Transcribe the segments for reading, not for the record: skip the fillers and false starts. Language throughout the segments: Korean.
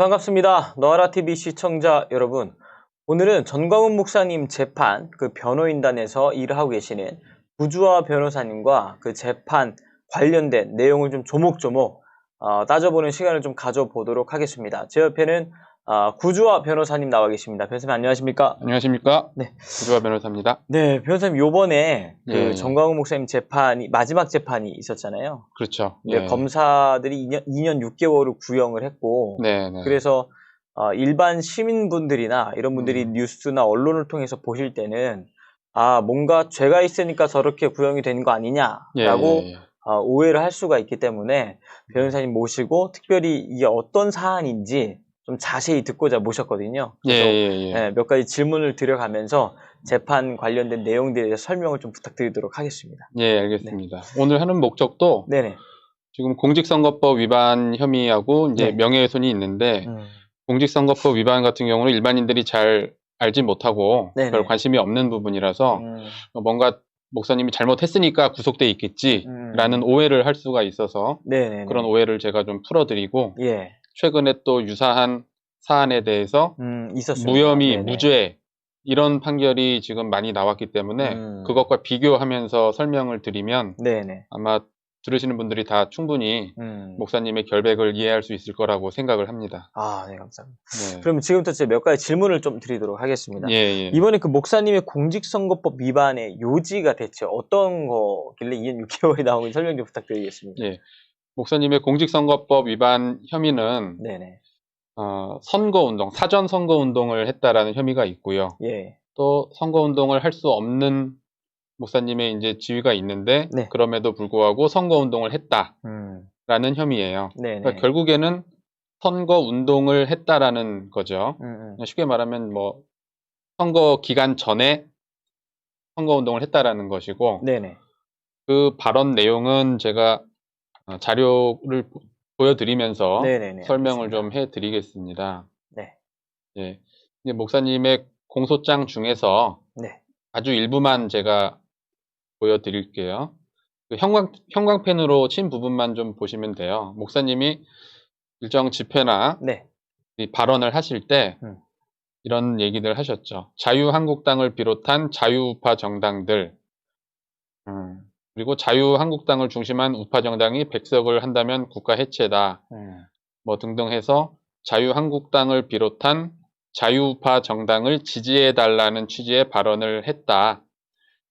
반갑습니다. 너아라TV 시청자 여러분. 오늘은 전광훈 목사님 재판, 그 변호인단에서 일을 하고 계시는 구주화 변호사님과 그 재판 관련된 내용을 좀 조목조목 따져보는 시간을 좀 가져보도록 하겠습니다. 제 옆에는 구주화 변호사님 나와 계십니다. 변호사님 안녕하십니까? 안녕하십니까? 네. 구주화 변호사입니다. 네, 변호사님 요번에 그 예. 전광훈 목사님 재판이 마지막 재판이 있었잖아요. 그렇죠. 네, 예. 검사들이 2년 6개월을 구형을 했고 네. 그래서 일반 시민분들이나 이런 분들이 뉴스나 언론을 통해서 보실 때는 뭔가 죄가 있으니까 저렇게 구형이 되는 거 아니냐라고 오해를 할 수가 있기 때문에 변호사님 모시고 특별히 이게 어떤 사안인지 좀 자세히 듣고자 모셨거든요. 그래서 몇 가지 질문을 드려가면서 재판 관련된 내용들에 대해서 설명을 좀 부탁드리도록 하겠습니다. 예, 알겠습니다. 네. 오늘 하는 목적도 네네. 지금 공직선거법 위반 혐의하고 이제 명예훼손이 있는데 공직선거법 위반 같은 경우는 일반인들이 잘 알지 못하고 별 관심이 없는 부분이라서 뭔가 목사님이 잘못했으니까 구속돼 있겠지라는 오해를 할 수가 있어서 그런 오해를 제가 좀 풀어드리고 최근에 또 유사한 사안에 대해서 무혐의, 무죄 이런 판결이 지금 많이 나왔기 때문에 그것과 비교하면서 설명을 드리면 아마 들으시는 분들이 다 충분히 목사님의 결백을 이해할 수 있을 거라고 생각을 합니다. 네, 감사합니다. 그럼 지금부터 제가 몇 가지 질문을 좀 드리도록 하겠습니다. 이번에 그 목사님의 공직선거법 위반의 요지가 대체 어떤 거길래 2년 6개월이 나오는지 설명 좀 부탁드리겠습니다. 목사님의 공직선거법 위반 혐의는 선거운동, 사전 선거운동을 했다라는 혐의가 있고요. 또 선거운동을 할 수 없는 목사님의 이제 지위가 있는데 그럼에도 불구하고 선거운동을 했다라는 혐의예요. 그러니까 결국에는 선거운동을 했다라는 거죠. 쉽게 말하면 뭐 선거 기간 전에 선거운동을 했다라는 것이고 그 발언 내용은 제가 자료를 보여드리면서 설명을 좀 해드리겠습니다. 이제 목사님의 공소장 중에서 아주 일부만 제가 보여드릴게요. 그 형광펜으로 친 부분만 좀 보시면 돼요. 목사님이 일정 집회나 이 발언을 하실 때 이런 얘기들 하셨죠. 자유한국당을 비롯한 자유우파 정당들 그리고 자유한국당을 중심한 우파 정당이 백석을 한다면 국가 해체다. 뭐 등등 해서 자유한국당을 비롯한 자유우파 정당을 지지해달라는 취지의 발언을 했다.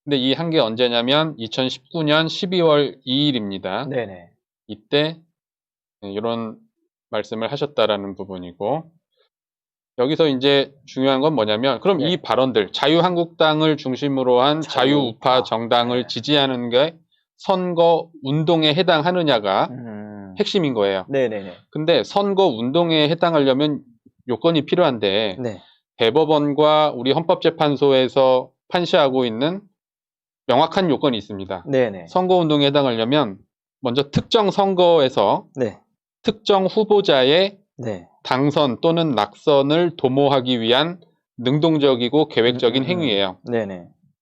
근데 이 한 게 언제냐면 2019년 12월 2일입니다. 이때 이런 말씀을 하셨다라는 부분이고 여기서 이제 중요한 건 뭐냐면 그럼 이 발언들 자유한국당을 중심으로 한 자유우파 정당을 지지하는 게 선거운동에 해당하느냐가 핵심인 거예요. 근데 선거운동에 해당하려면 요건이 필요한데 대법원과 우리 헌법재판소에서 판시하고 있는 명확한 요건이 있습니다. 선거운동에 해당하려면 먼저 특정 선거에서 특정 후보자의 당선 또는 낙선을 도모하기 위한 능동적이고 계획적인 행위예요.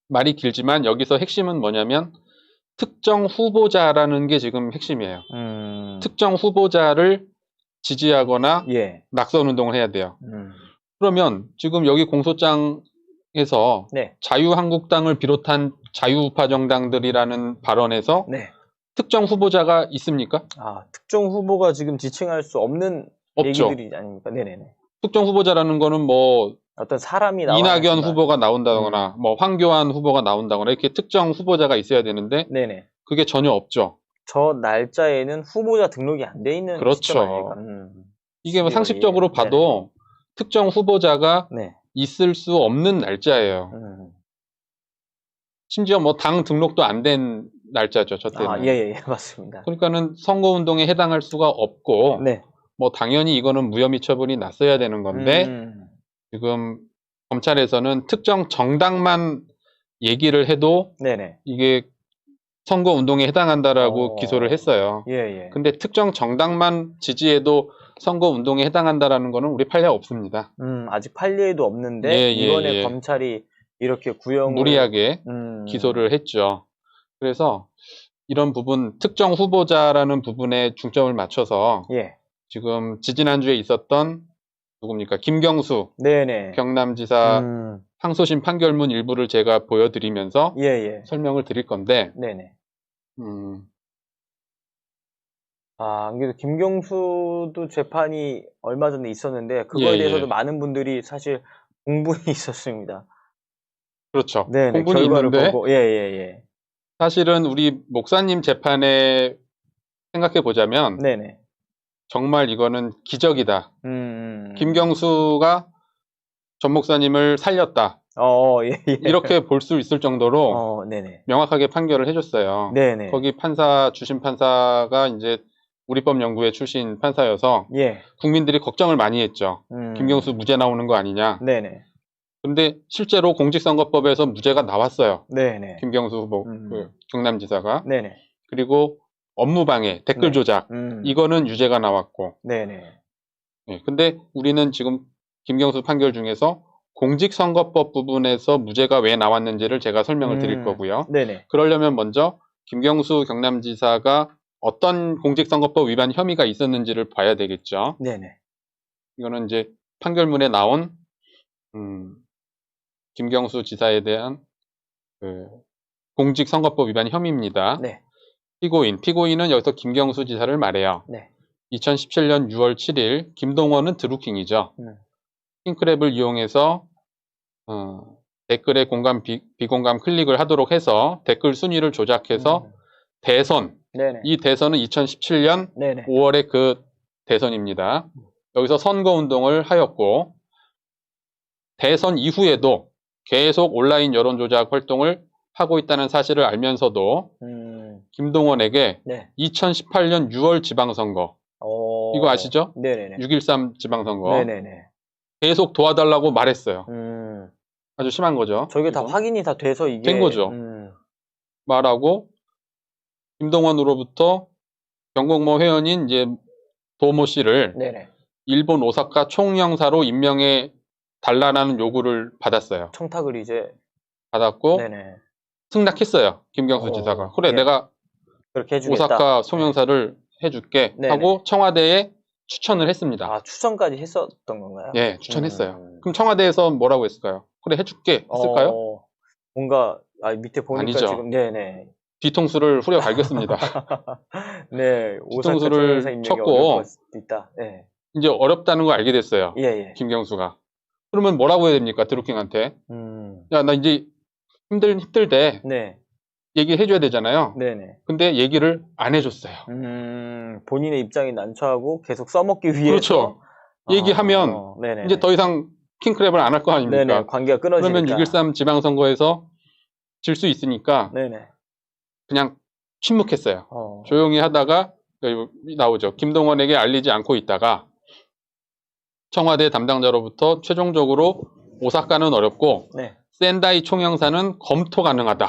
말이 길지만 여기서 핵심은 뭐냐면 특정 후보자라는 게 지금 핵심이에요. 특정 후보자를 지지하거나 낙선운동을 해야 돼요. 그러면 지금 여기 공소장에서 자유한국당을 비롯한 자유우파 정당들이라는 발언에서 특정 후보자가 있습니까? 특정 후보가 지금 지칭할 수 없는 얘기들이 아닙니까? 특정 후보자라는 거는 뭐 어떤 사람이 이낙연 후보가 나온다거나 뭐 황교안 후보가 나온다거나 이렇게 특정 후보자가 있어야 되는데 그게 전혀 없죠. 저 날짜에는 후보자 등록이 안 돼 있는 시점 아닙니까? 이게 뭐 상식적으로 봐도 특정 후보자가 있을 수 없는 날짜예요. 심지어 뭐 당 등록도 안 된 날짜죠, 저 때는. 맞습니다. 그러니까는 선거운동에 해당할 수가 없고 뭐 당연히 이거는 무혐의 처분이 났어야 되는 건데 지금 검찰에서는 특정 정당만 얘기를 해도 이게 선거운동에 해당한다라고 기소를 했어요. 근데 특정 정당만 지지해도 선거운동에 해당한다라는 거는 우리 판례 없습니다. 아직 판례에도 없는데 이번에 검찰이 이렇게 구형을 무리하게 기소를 했죠. 그래서 이런 부분 특정 후보자라는 부분에 중점을 맞춰서 지금 지지난주에 있었던 누굽니까? 김경수 네네. 경남지사 항소심 판결문 일부를 제가 보여드리면서 예. 설명을 드릴 건데 네네. 안 그래도 김경수도 재판이 얼마 전에 있었는데 그거에 대해서도 많은 분들이 사실 공분이 있었습니다. 그렇죠. 네네. 공분이 결과를 있는데 보고 예. 사실은 우리 목사님 재판에 생각해 보자면 네네. 정말 이거는 기적이다. 김경수가 전 목사님을 살렸다. 예. 이렇게 볼 수 있을 정도로 네네. 명확하게 판결을 해줬어요. 네네. 거기 주심 판사가 이제 우리법연구회 출신 판사여서 예. 국민들이 걱정을 많이 했죠. 김경수 무죄 나오는 거 아니냐. 네네. 근데 실제로 공직선거법에서 무죄가 나왔어요. 네네. 김경수 후보, 그 경남지사가. 네네. 그리고 업무방해, 댓글 조작, 이거는 유죄가 나왔고. 네네. 네, 근데 우리는 지금 김경수 판결 중에서 공직선거법 부분에서 무죄가 왜 나왔는지를 제가 설명을 드릴 거고요. 네네. 그러려면 먼저 김경수 경남지사가 어떤 공직선거법 위반 혐의가 있었는지를 봐야 되겠죠. 네네. 이거는 이제 판결문에 나온 김경수 지사에 대한 공직선거법 위반 혐의입니다. 네. 피고인은 여기서 김경수 지사를 말해요. 네. 2017년 6월 7일 김동원은 드루킹이죠. 킹크랩을 이용해서 댓글에 공감, 비공감 클릭을 하도록 해서 댓글 순위를 조작해서 대선, 네네. 이 대선은 2017년 네네. 5월의 그 대선입니다. 여기서 선거운동을 하였고 대선 이후에도 계속 온라인 여론조작 활동을 하고 있다는 사실을 알면서도 김동원에게 네. 2018년 6월 지방선거 이거 아시죠? 네네네. 6.13 지방선거 네네네. 계속 도와달라고 말했어요. 아주 심한 거죠. 저게 다 확인이 다 돼서 이게 된 거죠. 말하고 김동원으로부터 경공모 회원인 이제 도모 씨를 네네. 일본 오사카 총영사로 임명해 달라는 요구를 받았어요. 청탁을 이제 받았고 네네. 승낙했어요. 김경수 지사가. 그래 예. 내가 그렇게 해주겠다. 오사카 총영사를 해줄게 네네. 하고 청와대에 추천을 했습니다. 아 추천까지 했었던 건가요? 네, 추천했어요. 그럼 청와대에서 뭐라고 했을까요? 그래 해줄게 했을까요? 뭔가 밑에 보니까 아니죠. 지금 네네. 뒤통수를 후려 갈겼습니다. 네, 뒤통수를 쳤고 있다. 네. 이제 어렵다는 걸 알게 됐어요. 예. 김경수가. 그러면 뭐라고 해야 됩니까? 드루킹한테. 야, 나 이제 힘들대. 네. 얘기해줘야 되잖아요. 네네. 근데 얘기를 안 해줬어요. 본인의 입장이 난처하고 계속 써먹기 위해서. 그렇죠. 얘기하면 이제 더 이상 킹크랩을 안 할 거 아닙니까? 네네. 관계가 끊어지니까. 그러면 6.13 지방선거에서 질 수 있으니까 네네. 그냥 침묵했어요. 조용히 하다가 나오죠. 김동원에게 알리지 않고 있다가 청와대 담당자로부터 최종적으로 오사카는 어렵고 네. 센다이 총영사는 검토 가능하다.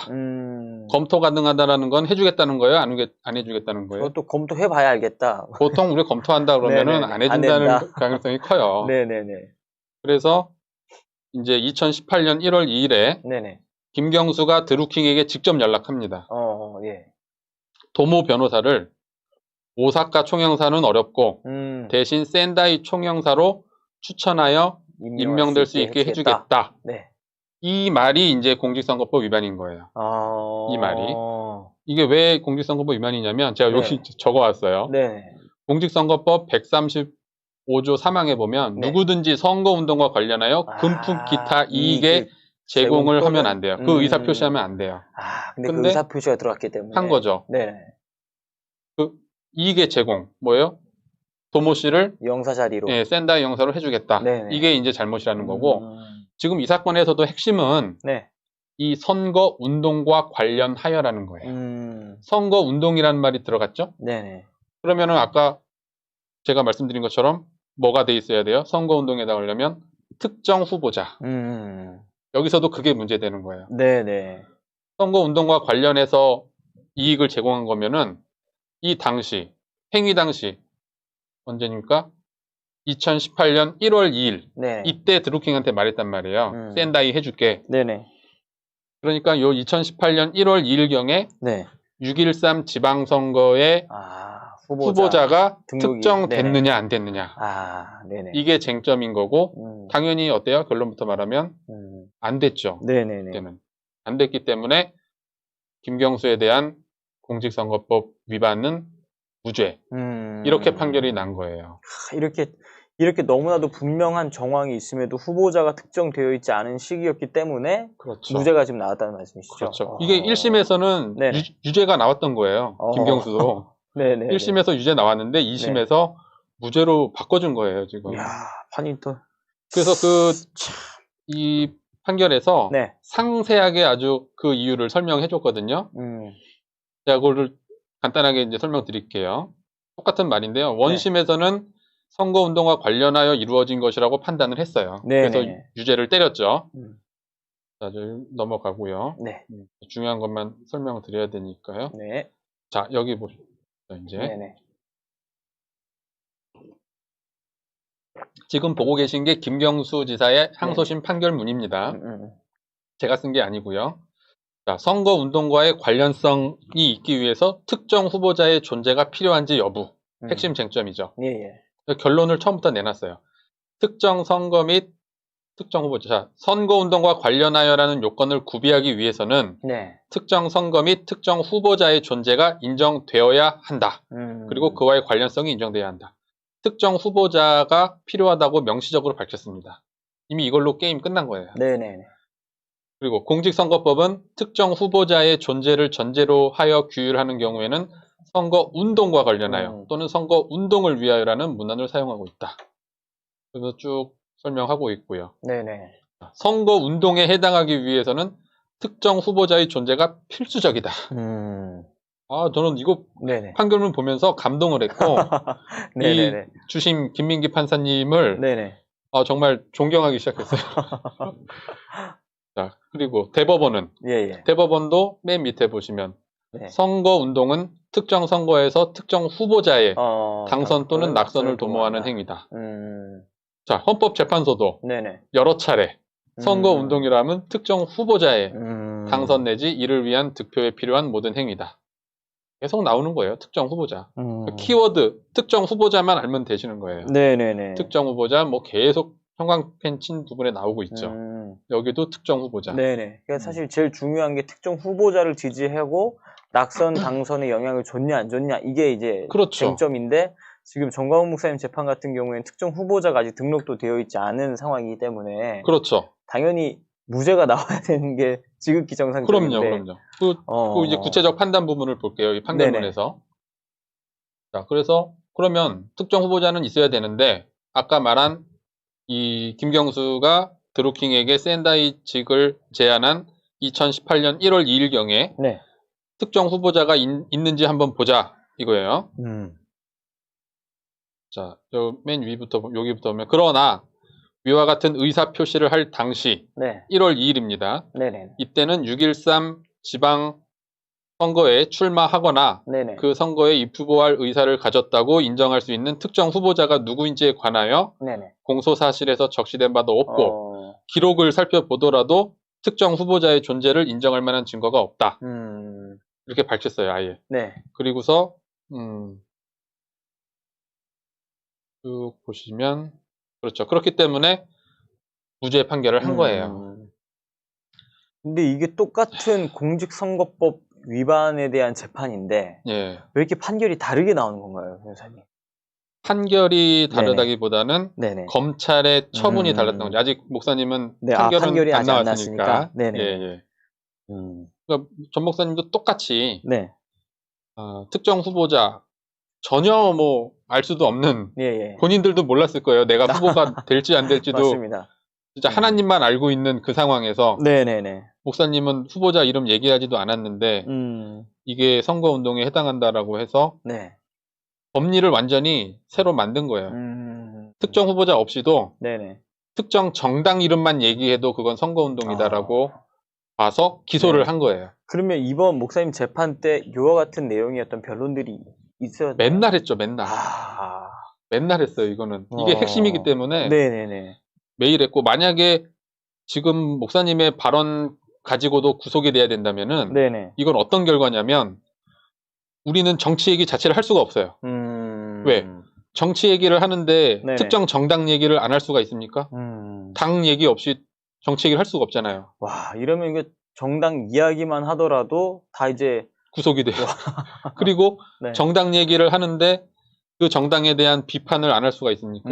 검토 가능하다라는 건 해주겠다는 거예요? 안 해주겠다는 거예요? 그것도 검토해봐야 알겠다. 보통 우리가 검토한다 그러면은 안 해준다는 가능성이 커요. 네네네. 그래서 이제 2018년 1월 2일에 네네. 김경수가 드루킹에게 직접 연락합니다. 예. 도모 변호사를 오사카 총영사는 어렵고 대신 센다이 총영사로 추천하여 임명될 수 있게 해주겠다. 네. 이 말이 이제 공직선거법 위반인 거예요. 이 말이. 이게 왜 공직선거법 위반이냐면 제가 여기 적어왔어요. 네. 공직선거법 135조 3항에 보면 누구든지 선거운동과 관련하여 금품 기타 이익의 제공을 하면 안 돼요. 그 의사표시하면 안 돼요. 근데 그 의사표시가 들어갔기 때문에. 한 거죠. 네. 그 이익의 제공, 뭐예요? 도모 씨를 영사 자리로. 네, 센다이 영사로 해주겠다. 네네. 이게 이제 잘못이라는 거고 지금 이 사건에서도 핵심은 네. 이 선거 운동과 관련하여라는 거예요. 선거 운동이라는 말이 들어갔죠? 네네. 그러면은 아까 제가 말씀드린 것처럼 뭐가 돼 있어야 돼요? 선거 운동에 나오려면 특정 후보자. 여기서도 그게 문제되는 거예요. 네네. 선거 운동과 관련해서 이익을 제공한 거면은 이 당시 행위 당시 언제입니까? 2018년 1월 2일 네. 이때 드루킹한테 말했단 말이에요. 센다이 해줄게. 네네. 그러니까 요 2018년 1월 2일경에 네. 6.13 지방선거에 후보자가 특정됐느냐 안 됐느냐. 네네. 이게 쟁점인 거고 당연히 어때요? 결론부터 말하면 안 됐죠. 네네네. 그때는. 안 됐기 때문에 김경수에 대한 공직선거법 위반은 무죄. 이렇게 판결이 난 거예요. 이렇게 너무나도 분명한 정황이 있음에도 후보자가 특정되어 있지 않은 시기였기 때문에 그렇죠. 무죄가 지금 나왔다는 말씀이시죠? 그렇죠. 이게 1심에서는 유죄가 나왔던 거예요. 김경수도. 네네. 1심에서 유죄 나왔는데 2심에서 무죄로 바꿔준 거예요, 지금. 이야, 판이 또. 그래서 이 판결에서 상세하게 아주 그 이유를 설명해 줬거든요. 제가 그거를 간단하게 이제 설명드릴게요. 똑같은 말인데요. 원심에서는 선거운동과 관련하여 이루어진 것이라고 판단을 했어요. 그래서 유죄를 때렸죠. 자, 넘어가고요. 중요한 것만 설명을 드려야 되니까요. 자, 여기 보시죠, 이제. 지금 보고 계신 게 김경수 지사의 항소심 판결문입니다. 제가 쓴 게 아니고요. 자, 선거운동과의 관련성이 있기 위해서 특정 후보자의 존재가 필요한지 여부. 핵심 쟁점이죠. 결론을 처음부터 내놨어요. 특정 선거 및 특정 후보자, 선거운동과 관련하여라는 요건을 구비하기 위해서는 특정 선거 및 특정 후보자의 존재가 인정되어야 한다. 그리고 그와의 관련성이 인정돼야 한다. 특정 후보자가 필요하다고 명시적으로 밝혔습니다. 이미 이걸로 게임 끝난 거예요. 그리고 공직선거법은 특정 후보자의 존재를 전제로 하여 규율하는 경우에는 선거운동과 관련하여 또는 선거운동을 위하여라는 문헌을 사용하고 있다. 그래서 쭉 설명하고 있고요. 선거운동에 해당하기 위해서는 특정 후보자의 존재가 필수적이다. 저는 이거 판결문 보면서 감동을 했고 이 주심 김민기 판사님을 정말 존경하기 시작했어요. 자, 그리고 대법원은 대법원도 맨 밑에 보시면 선거운동은 특정 선거에서 특정 후보자의 당선 또는 낙선을 도모하는 행위다. 자, 헌법재판소도 여러 차례 선거운동이라면 특정 후보자의 당선 내지 이를 위한 득표에 필요한 모든 행위다. 계속 나오는 거예요. 특정 후보자. 키워드 특정 후보자만 알면 되시는 거예요. 특정 후보자 뭐 계속 형광펜 친 부분에 나오고 있죠. 여기도 특정 후보자. 그러니까 사실 제일 중요한 게 특정 후보자를 지지하고 낙선 당선에 영향을 줬냐 안 줬냐 이게 이제 쟁점인데 지금 정광훈 목사님 재판 같은 경우에는 특정 후보자가 아직 등록도 되어 있지 않은 상황이기 때문에 당연히 무죄가 나와야 되는 게 지극히 정상적인데. 그럼요. 그 이제 구체적 판단 부분을 볼게요. 이 판결문에서. 자, 그래서 그러면 특정 후보자는 있어야 되는데 아까 말한 이 김경수가 드루킹에게 샌다이직을 제안한 2018년 1월 2일경에 특정 후보자가 있는지 한번 보자 이거예요. 자, 맨 위부터 여기부터 보면 그러나 위와 같은 의사 표시를 할 당시 1월 2일입니다. 이때는 6.13 지방 선거에 출마하거나 그 선거에 입후보할 의사를 가졌다고 인정할 수 있는 특정 후보자가 누구인지에 관하여 공소 사실에서 적시된 바도 없고 기록을 살펴보더라도 특정 후보자의 존재를 인정할 만한 증거가 없다. 이렇게 밝혔어요, 아예. 그리고서 쭉 보시면 그렇죠. 그렇기 때문에 무죄 판결을 한 거예요. 근데 이게 똑같은 공직선거법 위반에 대한 재판인데 왜 이렇게 판결이 다르게 나오는 건가요, 변호사님? 판결이 다르다기보다는 검찰의 처분이 달랐던 거죠. 아직 목사님은 판결이 안 나왔으니까. 그러니까 전 목사님도 똑같이 특정 후보자 전혀 뭐 알 수도 없는 본인들도 몰랐을 거예요. 내가 후보가 될지 안 될지도 진짜 하나님만 알고 있는 그 상황에서 목사님은 후보자 이름 얘기하지도 않았는데 이게 선거운동에 해당한다라고 해서 법리를 완전히 새로 만든 거예요. 특정 후보자 없이도 특정 정당 이름만 얘기해도 그건 선거운동이다라고 봐서 기소를 한 거예요. 그러면 이번 목사님 재판 때 이와 같은 내용이었던 변론들이 있어요? 맨날 했죠, 맨날. 맨날 했어요, 이거는. 이게 핵심이기 때문에 매일 했고, 만약에 지금 목사님의 발언 가지고도 구속이 돼야 된다면은 이건 어떤 결과냐면 우리는 정치 얘기 자체를 할 수가 없어요. 왜? 정치 얘기를 하는데 네네. 특정 정당 얘기를 안 할 수가 있습니까? 당 얘기 없이 정치 얘기를 할 수가 없잖아요. 와, 이러면 이게 정당 이야기만 하더라도 다 이제 구속이 돼요. 그리고 네. 정당 얘기를 하는데 그 정당에 대한 비판을 안 할 수가 있습니까?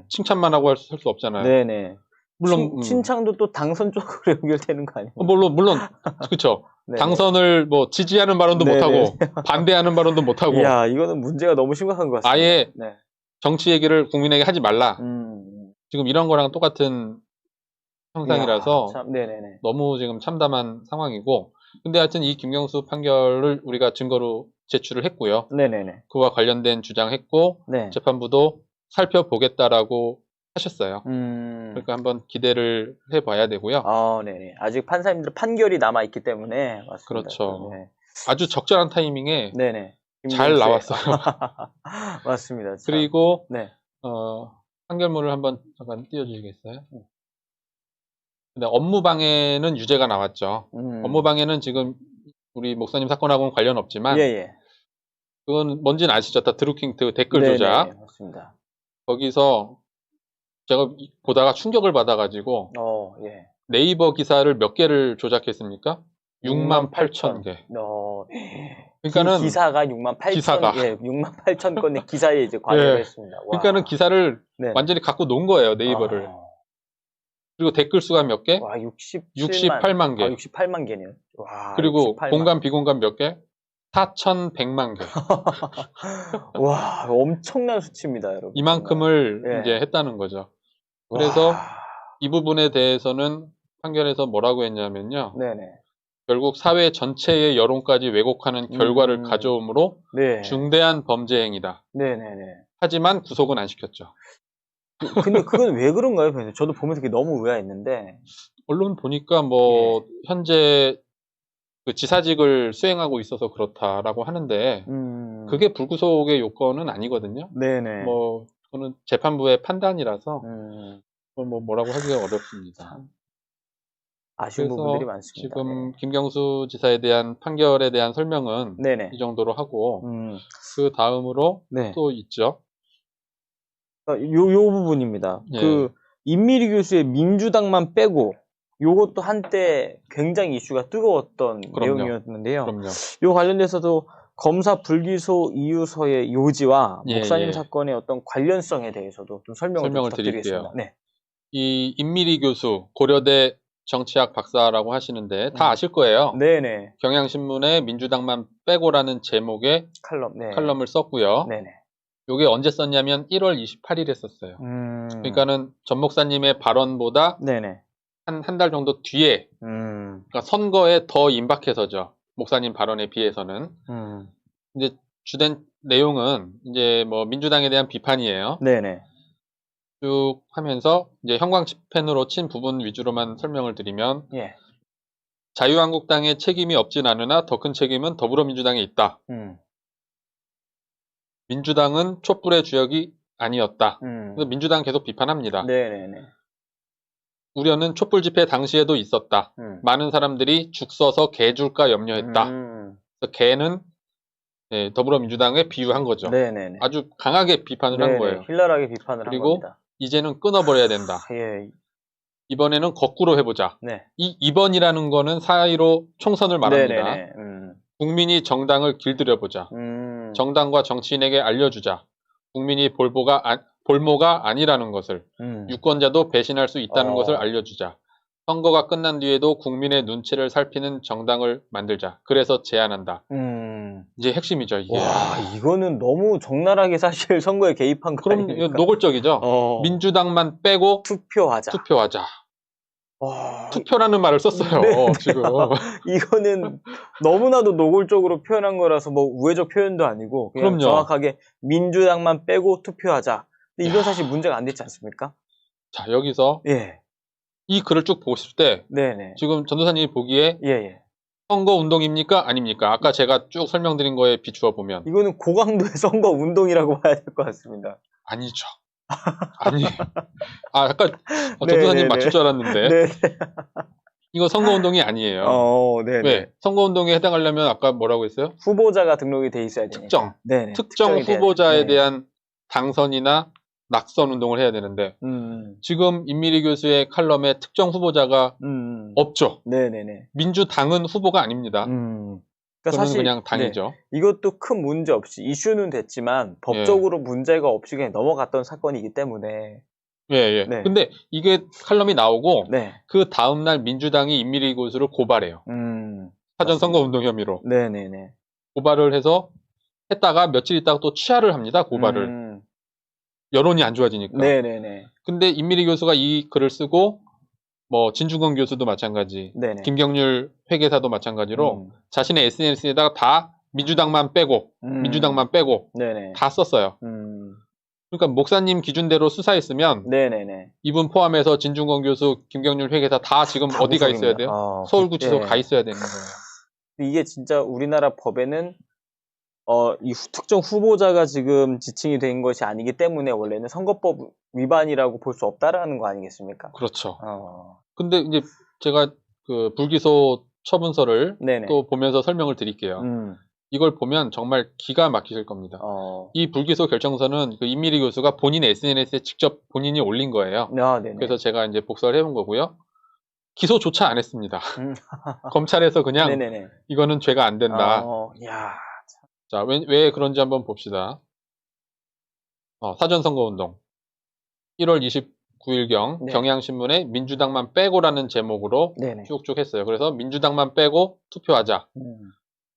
칭찬만 하고 할 수 없잖아요. 네네. 물론 칭찬도 또 당선 쪽으로 연결되는 거 아니에요? 물론 그렇죠. 당선을 뭐 지지하는 발언도 못 하고 반대하는 발언도 못 하고. 야, 이거는 문제가 너무 심각한 것 같습니다. 아예 네. 정치 얘기를 국민에게 하지 말라. 지금 이런 거랑 똑같은 형상이라서 참, 너무 지금 참담한 상황이고. 근데 하여튼 이 김경수 판결을 우리가 증거로 제출을 했고요. 네네네. 그와 관련된 주장했고 네. 재판부도 살펴보겠다라고 하셨어요. 그러니까 한번 기대를 해봐야 되고요. 네네. 아직 판사님들 판결이 남아 있기 때문에 맞습니다. 그렇죠. 네. 아주 적절한 타이밍에 네네. 잘 나왔어요. 맞습니다. 참. 그리고 네. 판결문을 한번 잠깐 띄워주시겠어요? 근데 업무방해는 유죄가 나왔죠. 업무방해는 지금 우리 목사님 사건하고는 관련 없지만 그건 뭔지는 아시죠? 다 드루킹트 댓글 조작. 네네, 맞습니다. 거기서 제가 보다가 충격을 받아가지고 네이버 기사를 몇 개를 조작했습니까? 68,000개. 그러니까는 기사가 68,000 건의 기사에 이제 관여를 했습니다. 와. 그러니까는 기사를 완전히 갖고 논 거예요, 네이버를. 그리고 댓글 수가 몇 개? 와, 68만 개. 68만 개네요. 와, 그리고 68만. 공감, 비공감 몇 개? 4,100만 개. 와, 엄청난 수치입니다, 여러분. 이만큼을 이제 했다는 거죠. 그래서 이 부분에 대해서는 판결에서 뭐라고 했냐면요. 결국 사회 전체의 여론까지 왜곡하는 결과를 가져오므로 중대한 범죄 행위다. 하지만 구속은 안 시켰죠. 근데 그건 왜 그런가요, 변호사님? 저도 보면서 그게 너무 의아했는데. 언론 보니까 뭐 현재 그 지사직을 수행하고 있어서 그렇다라고 하는데 그게 불구속의 요건은 아니거든요. 네네. 뭐 그거는 재판부의 판단이라서 뭐라고 하기가 어렵습니다. 아쉬운 부분들이 많습니다. 지금 김경수 지사에 대한 판결에 대한 설명은 이 정도로 하고 그 다음으로 또 있죠. 요 부분입니다. 그 임미리 교수의 민주당만 빼고 요것도 한때 굉장히 이슈가 뜨거웠던 내용이었는데요. 요 관련돼서도 검사 불기소 이유서의 요지와 목사님 사건의 어떤 관련성에 대해서도 좀 설명을 부탁드리겠습니다. 드릴게요. 이 임미리 교수 고려대 정치학 박사라고 하시는데 다 아실 거예요. 네네. 경향신문에 민주당만 빼고라는 제목의 칼럼을 썼고요. 요게 언제 썼냐면 1월 28일에 썼어요. 그러니까는 전 목사님의 발언보다 한 달 정도 뒤에 그러니까 선거에 더 임박해서죠. 목사님 발언에 비해서는. 이제 주된 내용은 이제 뭐 민주당에 대한 비판이에요. 쭉 하면서 이제 형광 펜으로 친 부분 위주로만 설명을 드리면 자유한국당의 책임이 없진 않으나 더 큰 책임은 더불어민주당에 있다. 민주당은 촛불의 주역이 아니었다. 그래서 민주당 계속 비판합니다. 우려는 촛불 집회 당시에도 있었다. 많은 사람들이 죽 써서 개 줄까 염려했다. 그래서 개는 더불어민주당에 비유한 거죠. 아주 강하게 비판을 한 거예요. 힐러하게 비판을 한 겁니다. 그리고 이제는 끊어버려야 된다. 이번에는 거꾸로 해보자. 이 이번이라는 거는 4.15 총선을 말합니다. 국민이 정당을 길들여보자. 정당과 정치인에게 알려주자. 국민이 볼모가 아니라는 것을. 유권자도 배신할 수 있다는 것을 알려주자. 선거가 끝난 뒤에도 국민의 눈치를 살피는 정당을 만들자. 그래서 제안한다. 이제 핵심이죠, 이게. 와, 이거는 너무 적나라하게 사실 선거에 개입한 거 아닙니까? 그럼 노골적이죠. 민주당만 빼고 투표하자. 투표라는 말을 썼어요. 지금. 이거는 너무나도 노골적으로 표현한 거라서 뭐 우회적 표현도 아니고 그냥 정확하게 민주당만 빼고 투표하자. 근데 이건 사실 문제가 안 됐지 않습니까? 자, 여기서 이 글을 쭉 보실 때 지금 전도사님이 보기에 선거 운동입니까? 아닙니까? 아까 제가 쭉 설명드린 거에 비추어 보면 이거는 고강도의 선거 운동이라고 봐야 될 것 같습니다. 아니죠. 아니, 약간 전도사님 맞출 줄 알았는데 이거 선거운동이 아니에요. 네네. 왜? 선거운동에 해당하려면 아까 뭐라고 했어요? 후보자가 등록이 돼 있어야 되니까. 특정. 네네. 특정 후보자에 대한 당선이나 낙선 운동을 해야 되는데 지금 임미리 교수의 칼럼에 특정 후보자가 없죠. 네네네. 민주당은 후보가 아닙니다. 그러니까 사실 그냥 당이죠. 네, 이것도 큰 문제 없이 이슈는 됐지만 법적으로 문제가 없이 그냥 넘어갔던 사건이기 때문에. 예. 네. 근데 이게 칼럼이 나오고 네. 그 다음날 민주당이 임미리 교수를 고발해요. 사전 선거운동 혐의로. 네네네. 고발을 해서 했다가 며칠 있다가 또 취하를 합니다. 고발을. 여론이 안 좋아지니까. 네네네. 근데 임미리 교수가 이 글을 쓰고 뭐 진중권 교수도 마찬가지, 네네. 김경률 회계사도 마찬가지로 자신의 SNS에다가 다 민주당만 빼고 네네. 다 썼어요. 그러니까 목사님 기준대로 수사했으면 네네네. 이분 포함해서 진중권 교수, 김경률 회계사 다 지금 다 어디 가 있어야 돼요? 서울구치소 가 있어야 되는 거예요. 이게 진짜 우리나라 법에는 이 특정 후보자가 지금 지칭이 된 것이 아니기 때문에 원래는 선거법 위반이라고 볼 수 없다라는 거 아니겠습니까? 그렇죠. 근데 이제 제가 그 불기소 처분서를 네네. 또 보면서 설명을 드릴게요. 이걸 보면 정말 기가 막히실 겁니다. 이 불기소 결정서는 그 임미리 교수가 본인의 SNS에 직접 본인이 올린 거예요. 네네. 그래서 제가 이제 복사를 해본 거고요. 기소조차 안 했습니다. 검찰에서 그냥 네네네. 이거는 죄가 안 된다. 야. 자, 왜 그런지 한번 봅시다. 사전선거운동 1월 29일경 네. 경향신문에 민주당만 빼고라는 제목으로 네네. 쭉쭉 했어요. 그래서 민주당만 빼고 투표하자.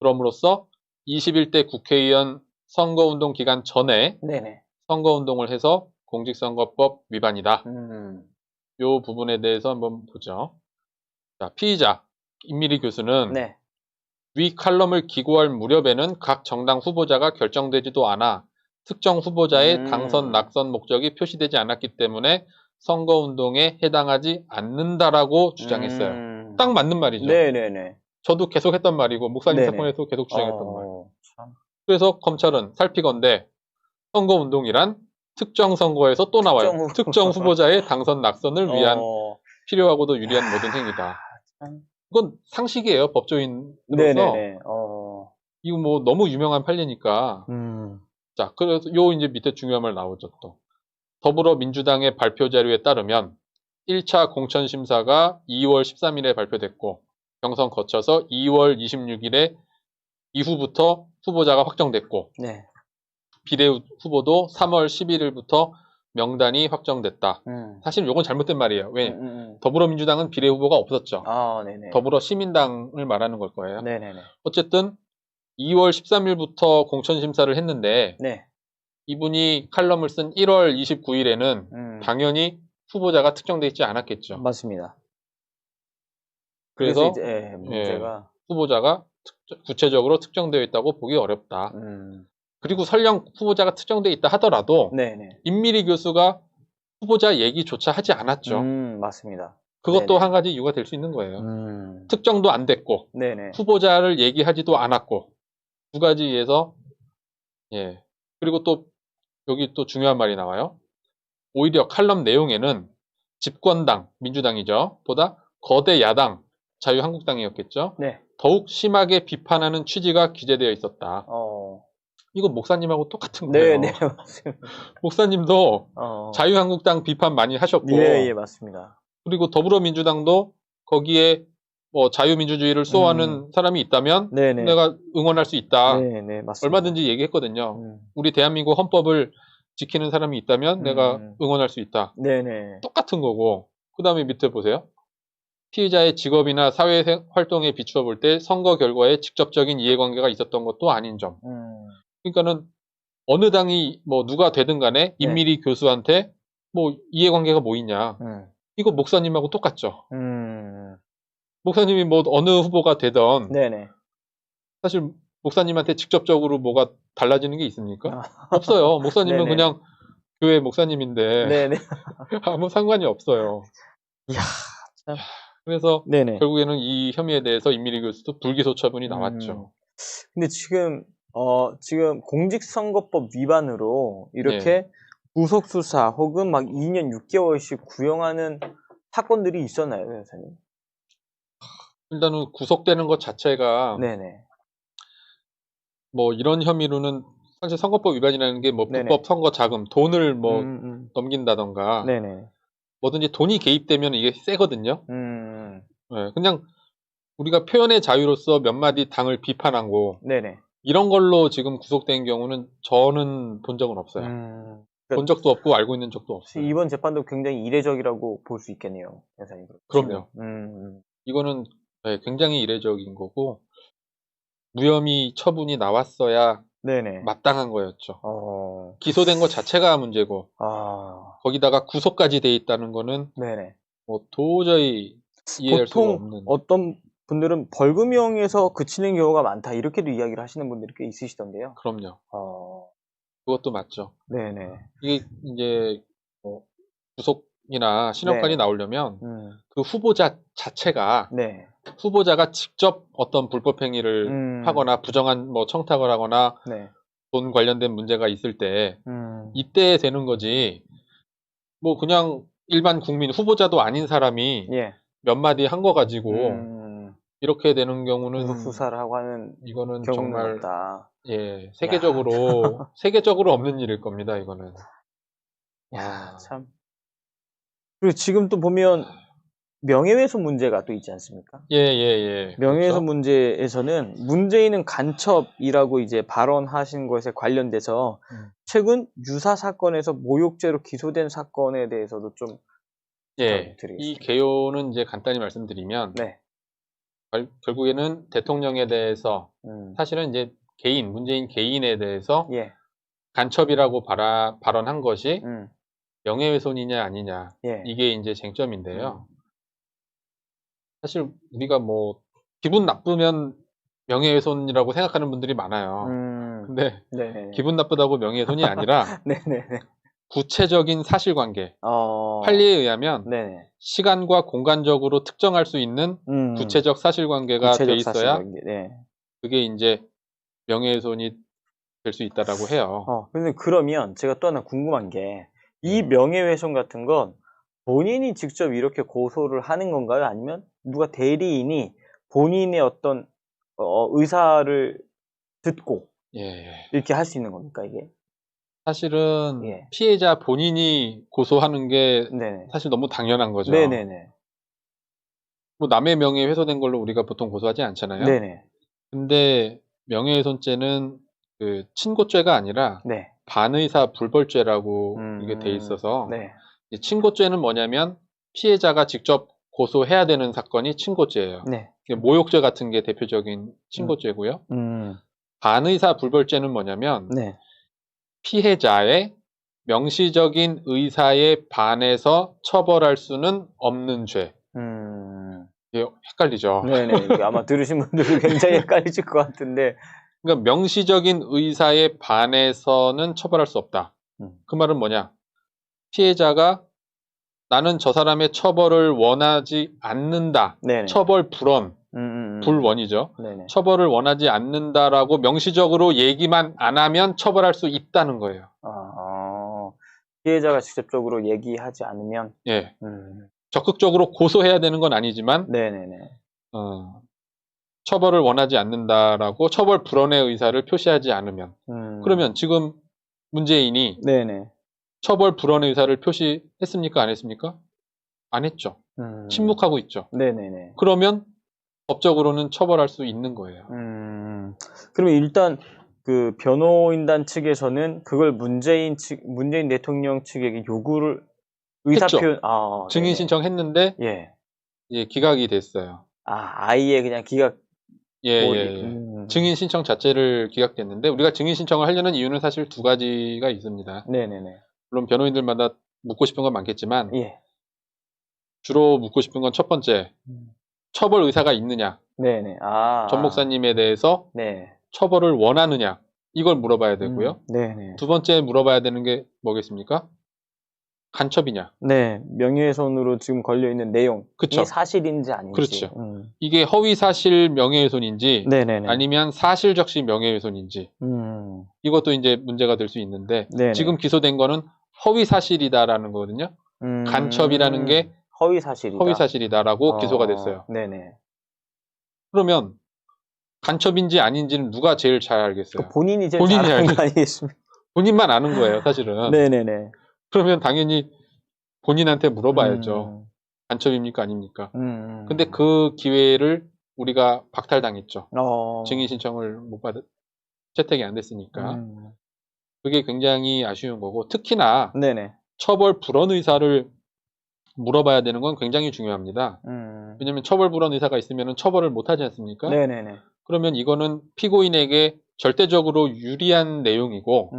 그럼으로써 21대 국회의원 선거운동 기간 전에 네네. 선거운동을 해서 공직선거법 위반이다. 이 부분에 대해서 한번 보죠. 자, 피의자 임미리 교수는 네. 위 칼럼을 기고할 무렵에는 각 정당 후보자가 결정되지도 않아 특정 후보자의 당선, 낙선 목적이 표시되지 않았기 때문에 선거운동에 해당하지 않는다라고 주장했어요. 딱 맞는 말이죠. 네네네. 저도 계속 했던 말이고 목사님 네네. 사건에서 계속 주장했던 말. 그래서 검찰은 살피건대 선거운동이란 특정 선거에서 또 나와요. 특정 후보자의 당선, 낙선을 위한 필요하고도 유리한 모든 행위다. 이건 상식이에요, 법조인으로서. 네네네. 이거 뭐 너무 유명한 판례니까. 자, 그래서 요 이제 밑에 중요한 말 나오죠, 또. 더불어민주당의 발표 자료에 따르면 1차 공천심사가 2월 13일에 발표됐고, 경선 거쳐서 2월 26일에 이후부터 후보자가 확정됐고, 네. 비례 후보도 3월 11일부터 명단이 확정됐다. 사실 요건 잘못된 말이에요. 왜? 더불어민주당은 비례 후보가 없었죠. 네네. 더불어시민당을 말하는 걸 거예요. 네네네. 어쨌든 2월 13일부터 공천심사를 했는데 네. 이분이 칼럼을 쓴 1월 29일에는 당연히 후보자가 특정되어 있지 않았겠죠. 맞습니다. 그래서 이제 문제가 후보자가 구체적으로 특정되어 있다고 보기 어렵다. 그리고 설령 후보자가 특정되어 있다 하더라도 네네. 임미리 교수가 후보자 얘기조차 하지 않았죠. 맞습니다. 그것도 네네. 한 가지 이유가 될 수 있는 거예요. 특정도 안 됐고 네네. 후보자를 얘기하지도 않았고 두 가지에서 그리고 또 여기 또 중요한 말이 나와요. 오히려 칼럼 내용에는 집권당, 민주당이죠. 보다 거대 야당, 자유한국당이었겠죠. 네. 더욱 심하게 비판하는 취지가 기재되어 있었다. 이거 목사님하고 똑같은 거예요. 네, 맞습니다. 목사님도 자유한국당 비판 많이 하셨고, 예, 맞습니다. 그리고 더불어민주당도 거기에 뭐 자유민주주의를 수호하는 사람이 있다면 네네. 내가 응원할 수 있다. 네네, 맞습니다. 얼마든지 얘기했거든요. 우리 대한민국 헌법을 지키는 사람이 있다면 내가 응원할 수 있다. 네네. 똑같은 거고, 그 다음에 밑에 보세요. 피의자의 직업이나 사회 활동에 비추어 볼 때 선거 결과에 직접적인 이해관계가 있었던 것도 아닌 점. 그러니까는 어느 당이 뭐 누가 되든 간에 임미리 교수한테 뭐 이해관계가 뭐 있냐. 이거 목사님하고 똑같죠. 목사님이 뭐 어느 후보가 되던 네네. 사실 목사님한테 직접적으로 뭐가 달라지는 게 있습니까? 없어요. 목사님은 네네. 그냥 교회 목사님인데 네네. 아무 상관이 없어요. 이야, 참. 그래서 네네. 결국에는 이 혐의에 대해서 임미리 교수도 불기소 처분이 나왔죠. 근데 지금 공직선거법 위반으로 이렇게 구속수사 혹은 막 2년 6개월씩 구형하는 사건들이 있었나요, 변호사님? 일단은 구속되는 것 자체가 네네. 뭐 이런 혐의로는 사실 선거법 위반이라는 게 뭐 불법 선거 자금, 돈을 뭐 넘긴다던가 네네. 뭐든지 돈이 개입되면 이게 세거든요. 네, 그냥 우리가 표현의 자유로서 몇 마디 당을 비판하고 네네. 이런 걸로 지금 구속된 경우는 저는 본 적은 없어요. 본 적도 없고 알고 있는 적도 없어요. 이번 재판도 굉장히 이례적이라고 볼 수 있겠네요, 변호사님. 그럼요. 이거는 네, 굉장히 이례적인 거고 무혐의 처분이 나왔어야 네네. 마땅한 거였죠. 기소된 것 자체가 문제고 거기다가 구속까지 돼 있다는 거는 네네. 뭐 도저히 이해할 수가 없는. 어떤 분들은 벌금형에서 그치는 경우가 많다 이렇게도 이야기를 하시는 분들이 꽤 있으시던데요. 그럼요. 그것도 맞죠. 네네. 이게 이제 뭐 구속이나 신형까지 네네. 나오려면 그 후보자 자체가 네. 후보자가 직접 어떤 불법 행위를 하거나 부정한 뭐 청탁을 하거나 네. 돈 관련된 문제가 있을 때 이때 되는 거지. 뭐 그냥 일반 국민 후보자도 아닌 사람이 예. 몇 마디 한 거 가지고 이렇게 되는 경우는 구속 수사를 하고 하는 이거는 경우는 정말 없다. 예, 세계적으로 없는 일일 겁니다, 이거는. 야, 참. 그리고 지금 또 보면 명예훼손 문제가 또 있지 않습니까? 예. 명예훼손 그렇죠? 문제에서는 문재인은 간첩이라고 이제 발언하신 것에 관련돼서 최근 유사 사건에서 모욕죄로 기소된 사건에 대해서도 좀 예, 드리겠습니다. 이 개요는 이제 간단히 말씀드리면 네. 결국에는 대통령에 대해서 사실은 이제 문재인 개인에 대해서 예. 간첩이라고 발언한 것이 명예훼손이냐 아니냐 예. 이게 이제 쟁점인데요. 사실 우리가 뭐 기분 나쁘면 명예훼손이라고 생각하는 분들이 많아요. 근데 네네네. 기분 나쁘다고 명예훼손이 아니라 네네네. 구체적인 사실관계, 판례에 의하면 네네. 시간과 공간적으로 특정할 수 있는 구체적 사실관계가 돼 있어야 사실관계. 네. 그게 이제 명예훼손이 될 수 있다라고 해요. 근데 그러면 제가 또 하나 궁금한 게 이 명예훼손 같은 건 본인이 직접 이렇게 고소를 하는 건가요? 아니면 누가 대리인이 본인의 어떤 의사를 듣고 이렇게 할 수 있는 겁니까, 이게? 사실은 피해자 본인이 고소하는 게 네네. 사실 너무 당연한 거죠. 네네네. 뭐 남의 명예 훼손된 걸로 우리가 보통 고소하지 않잖아요. 네네. 근데 명예훼손죄는 그 친고죄가 아니라 네. 반의사 불벌죄라고 이게 돼 있어서 네. 이 친고죄는 뭐냐면 피해자가 직접 고소해야 되는 사건이 친고죄예요. 네. 모욕죄 같은 게 대표적인 친고죄고요. 반의사 불벌죄는 뭐냐면 네. 피해자의 명시적인 의사에 반해서 처벌할 수는 없는 죄. 이게 헷갈리죠. 네네. 아마 들으신 분들이 굉장히 헷갈리실 것 같은데. 그러니까 명시적인 의사에 반해서는 처벌할 수 없다. 그 말은 뭐냐? 피해자가 나는 저 사람의 처벌을 원하지 않는다. 네네. 처벌 불원. 불원이죠. 네네. 처벌을 원하지 않는다라고 명시적으로 얘기만 안 하면 처벌할 수 있다는 거예요. 피해자가 직접적으로 얘기하지 않으면? 예. 적극적으로 고소해야 되는 건 아니지만 네네네. 처벌을 원하지 않는다라고 처벌 불원의 의사를 표시하지 않으면 그러면 지금 문재인이 네네. 처벌 불원의 의사를 표시했습니까? 안 했습니까? 안 했죠. 침묵하고 있죠. 네네네. 그러면 법적으로는 처벌할 수 있는 거예요. 그러면 일단 그 변호인단 측에서는 그걸 문재인 대통령 측에게 요구를 의사표현 증인 신청했는데 예, 기각이 됐어요. 아예 그냥 기각. 증인 신청 자체를 기각됐는데 우리가 증인 신청을 하려는 이유는 사실 두 가지가 있습니다. 네네네. 물론 변호인들마다 묻고 싶은 건 많겠지만 주로 묻고 싶은 건 첫 번째, 처벌 의사가 있느냐. 네네. 전 목사님에 대해서 처벌을 원하느냐. 이걸 물어봐야 되고요. 네네. 두 번째 물어봐야 되는 게 뭐겠습니까? 간첩이냐. 네. 명예훼손으로 지금 걸려있는 내용이 그쵸. 사실인지 아닌지. 그렇죠. 이게 허위사실 명예훼손인지 네네네. 아니면 사실적시 명예훼손인지 이것도 이제 문제가 될 수 있는데 네네. 지금 기소된 거는 허위사실이다라는 거거든요. 간첩이라는 게 허위사실이다라고 기소가 됐어요. 네네. 그러면 간첩인지 아닌지는 누가 제일 잘 알겠어요? 본인이 제일 잘 아는 거 아니겠습니까? 본인만 아는 거예요, 사실은. 네네네. 그러면 당연히 본인한테 물어봐야죠. 간첩입니까, 아닙니까? 근데 그 기회를 우리가 박탈당했죠. 증인 신청을 못 채택이 안 됐으니까. 그게 굉장히 아쉬운 거고, 특히나 네네. 처벌 불원 의사를 물어봐야 되는 건 굉장히 중요합니다. 왜냐면 처벌 불원 의사가 있으면 처벌을 못 하지 않습니까? 네네네. 그러면 이거는 피고인에게 절대적으로 유리한 내용이고,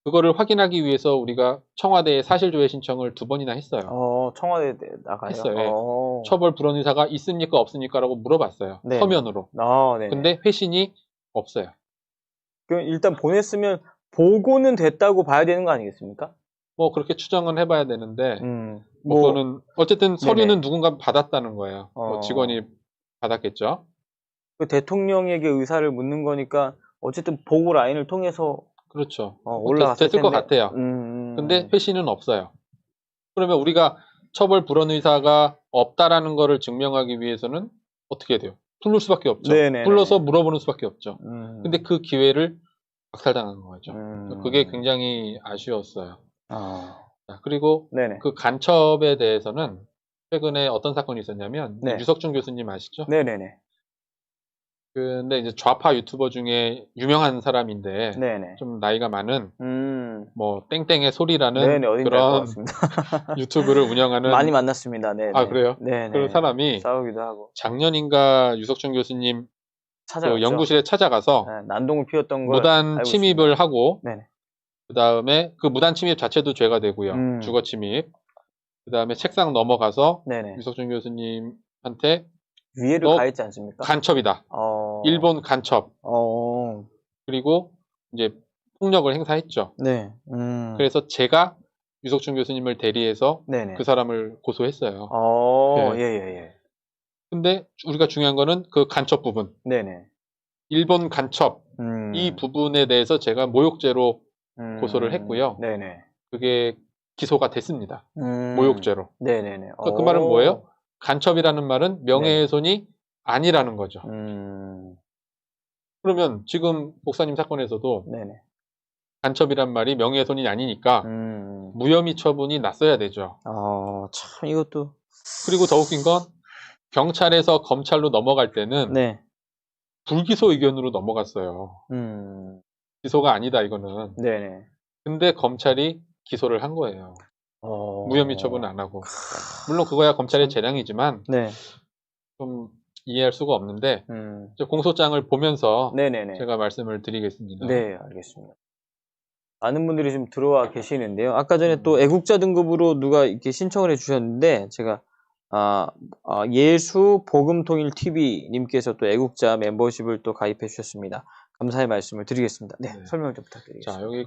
그거를 확인하기 위해서 우리가 청와대에 사실조회 신청을 2번이나 했어요. 청와대에 나가요? 했어요. 처벌 불원 의사가 있습니까, 없습니까? 라고 물어봤어요. 네네. 서면으로. 네네. 근데 회신이 없어요. 그럼 일단 보냈으면 보고는 됐다고 봐야 되는 거 아니겠습니까? 뭐 그렇게 추정은 해봐야 되는데 그거는 어쨌든 서류는 누군가 받았다는 거예요. 뭐 직원이 받았겠죠. 그 대통령에게 의사를 묻는 거니까 어쨌든 보고 라인을 통해서 그렇죠. 올라갔을 됐을 것 같아요. 근데 회신은 없어요. 그러면 우리가 처벌 불원 의사가 없다라는 거를 증명하기 위해서는 어떻게 해야 돼요? 부를 수밖에 없죠. 네네네. 불러서 물어보는 수밖에 없죠. 근데 그 기회를 박탈당한 거죠. 그게 굉장히 아쉬웠어요. 자, 그리고 네네. 그 간첩에 대해서는 최근에 어떤 사건이 있었냐면 유석준 교수님 아시죠? 네네네. 근데 이제 좌파 유튜버 중에 유명한 사람인데 네네. 좀 나이가 많은 뭐 땡땡의 소리라는 네네, 그런 유튜브를 운영하는 많이 만났습니다. 네네. 아 그래요? 네네. 그런 사람이 싸우기도 하고 작년인가 유석준 교수님 그 연구실에 찾아가서 난동을 피웠던 걸 무단 침입을 있습니다. 하고 네네. 그 다음에 그 무단 침입 자체도 죄가 되고요. 주거 침입. 그 다음에 책상 넘어가서 네네. 유석준 교수님한테 위해를 가했지 않습니까? 간첩이다. 일본 간첩. 그리고 이제 폭력을 행사했죠. 네. 그래서 제가 유석준 교수님을 대리해서 네네. 그 사람을 고소했어요. 예예예. 근데 우리가 중요한 거는 그 간첩 부분. 네네. 일본 간첩. 이 부분에 대해서 제가 모욕죄로 고소를 했고요. 네네. 그게 기소가 됐습니다. 모욕죄로. 네네네. 그 말은 뭐예요? 간첩이라는 말은 명예훼손이 아니라는 거죠. 그러면 지금 목사님 사건에서도 네네. 간첩이란 말이 명예훼손이 아니니까 무혐의 처분이 났어야 되죠. 참 이것도. 그리고 더 웃긴 건 경찰에서 검찰로 넘어갈 때는 불기소 의견으로 넘어갔어요. 기소가 아니다 이거는. 네네. 근데 검찰이 기소를 한 거예요. 무혐의 처분은 안 하고. 물론 그거야 검찰의 재량이지만 좀 이해할 수가 없는데 공소장을 보면서 네네네. 제가 말씀을 드리겠습니다. 네, 알겠습니다. 많은 분들이 좀 들어와 계시는데요. 아까 전에 또 애국자 등급으로 누가 이렇게 신청을 해주셨는데 제가 예수 복음통일 TV 님께서 또 애국자 멤버십을 또 가입해 주셨습니다. 감사의 말씀을 드리겠습니다. 네, 설명을 좀 부탁드리겠습니다. 자, 여기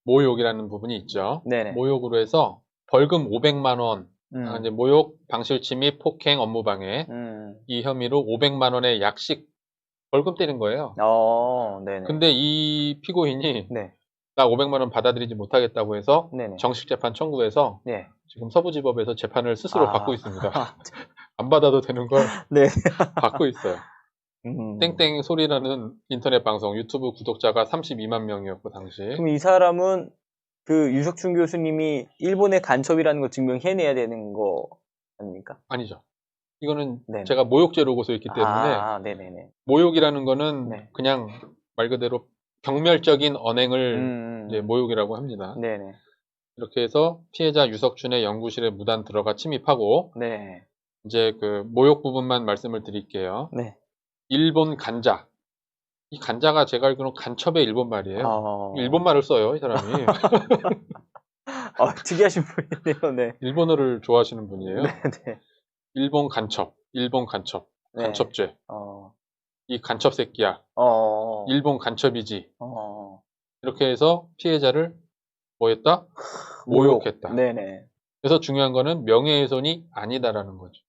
모욕이라는 부분이 있죠. 네네. 모욕으로 해서 벌금 500만 원, 이제 모욕, 방실 침입, 폭행, 업무방해 이 혐의로 500만 원의 약식 벌금 때린 거예요. 네네. 근데 이 피고인이 나 500만 원 받아들이지 못하겠다고 해서 정식 재판 청구해서 지금 서부지법에서 재판을 스스로 받고 있습니다. 안 받아도 되는 걸 받고 있어요. 땡땡 소리라는 인터넷 방송 유튜브 구독자가 32만 명이었고 당시. 그럼 이 사람은 그 유석준 교수님이 일본의 간첩이라는 걸 증명해내야 되는 거 아닙니까? 아니죠. 이거는 제가 모욕죄로 고소했기 때문에 모욕이라는 거는 그냥 말 그대로 경멸적인 언행을 이제 모욕이라고 합니다. 이렇게 해서 피해자 유석준의 연구실에 무단 들어가 침입하고 이제 그 모욕 부분만 말씀을 드릴게요. 일본 간자. 이 간자가 제가 알기로는 간첩의 일본 말이에요. 일본 말을 써요, 이 사람이. 특이하신 분이네요. 일본어를 좋아하시는 분이에요. 일본 간첩, 간첩죄. 이 간첩 새끼야. 일본 간첩이지. 이렇게 해서 피해자를 뭐 했다? 모욕했다. 그래서 중요한 거는 명예훼손이 아니다라는 거죠.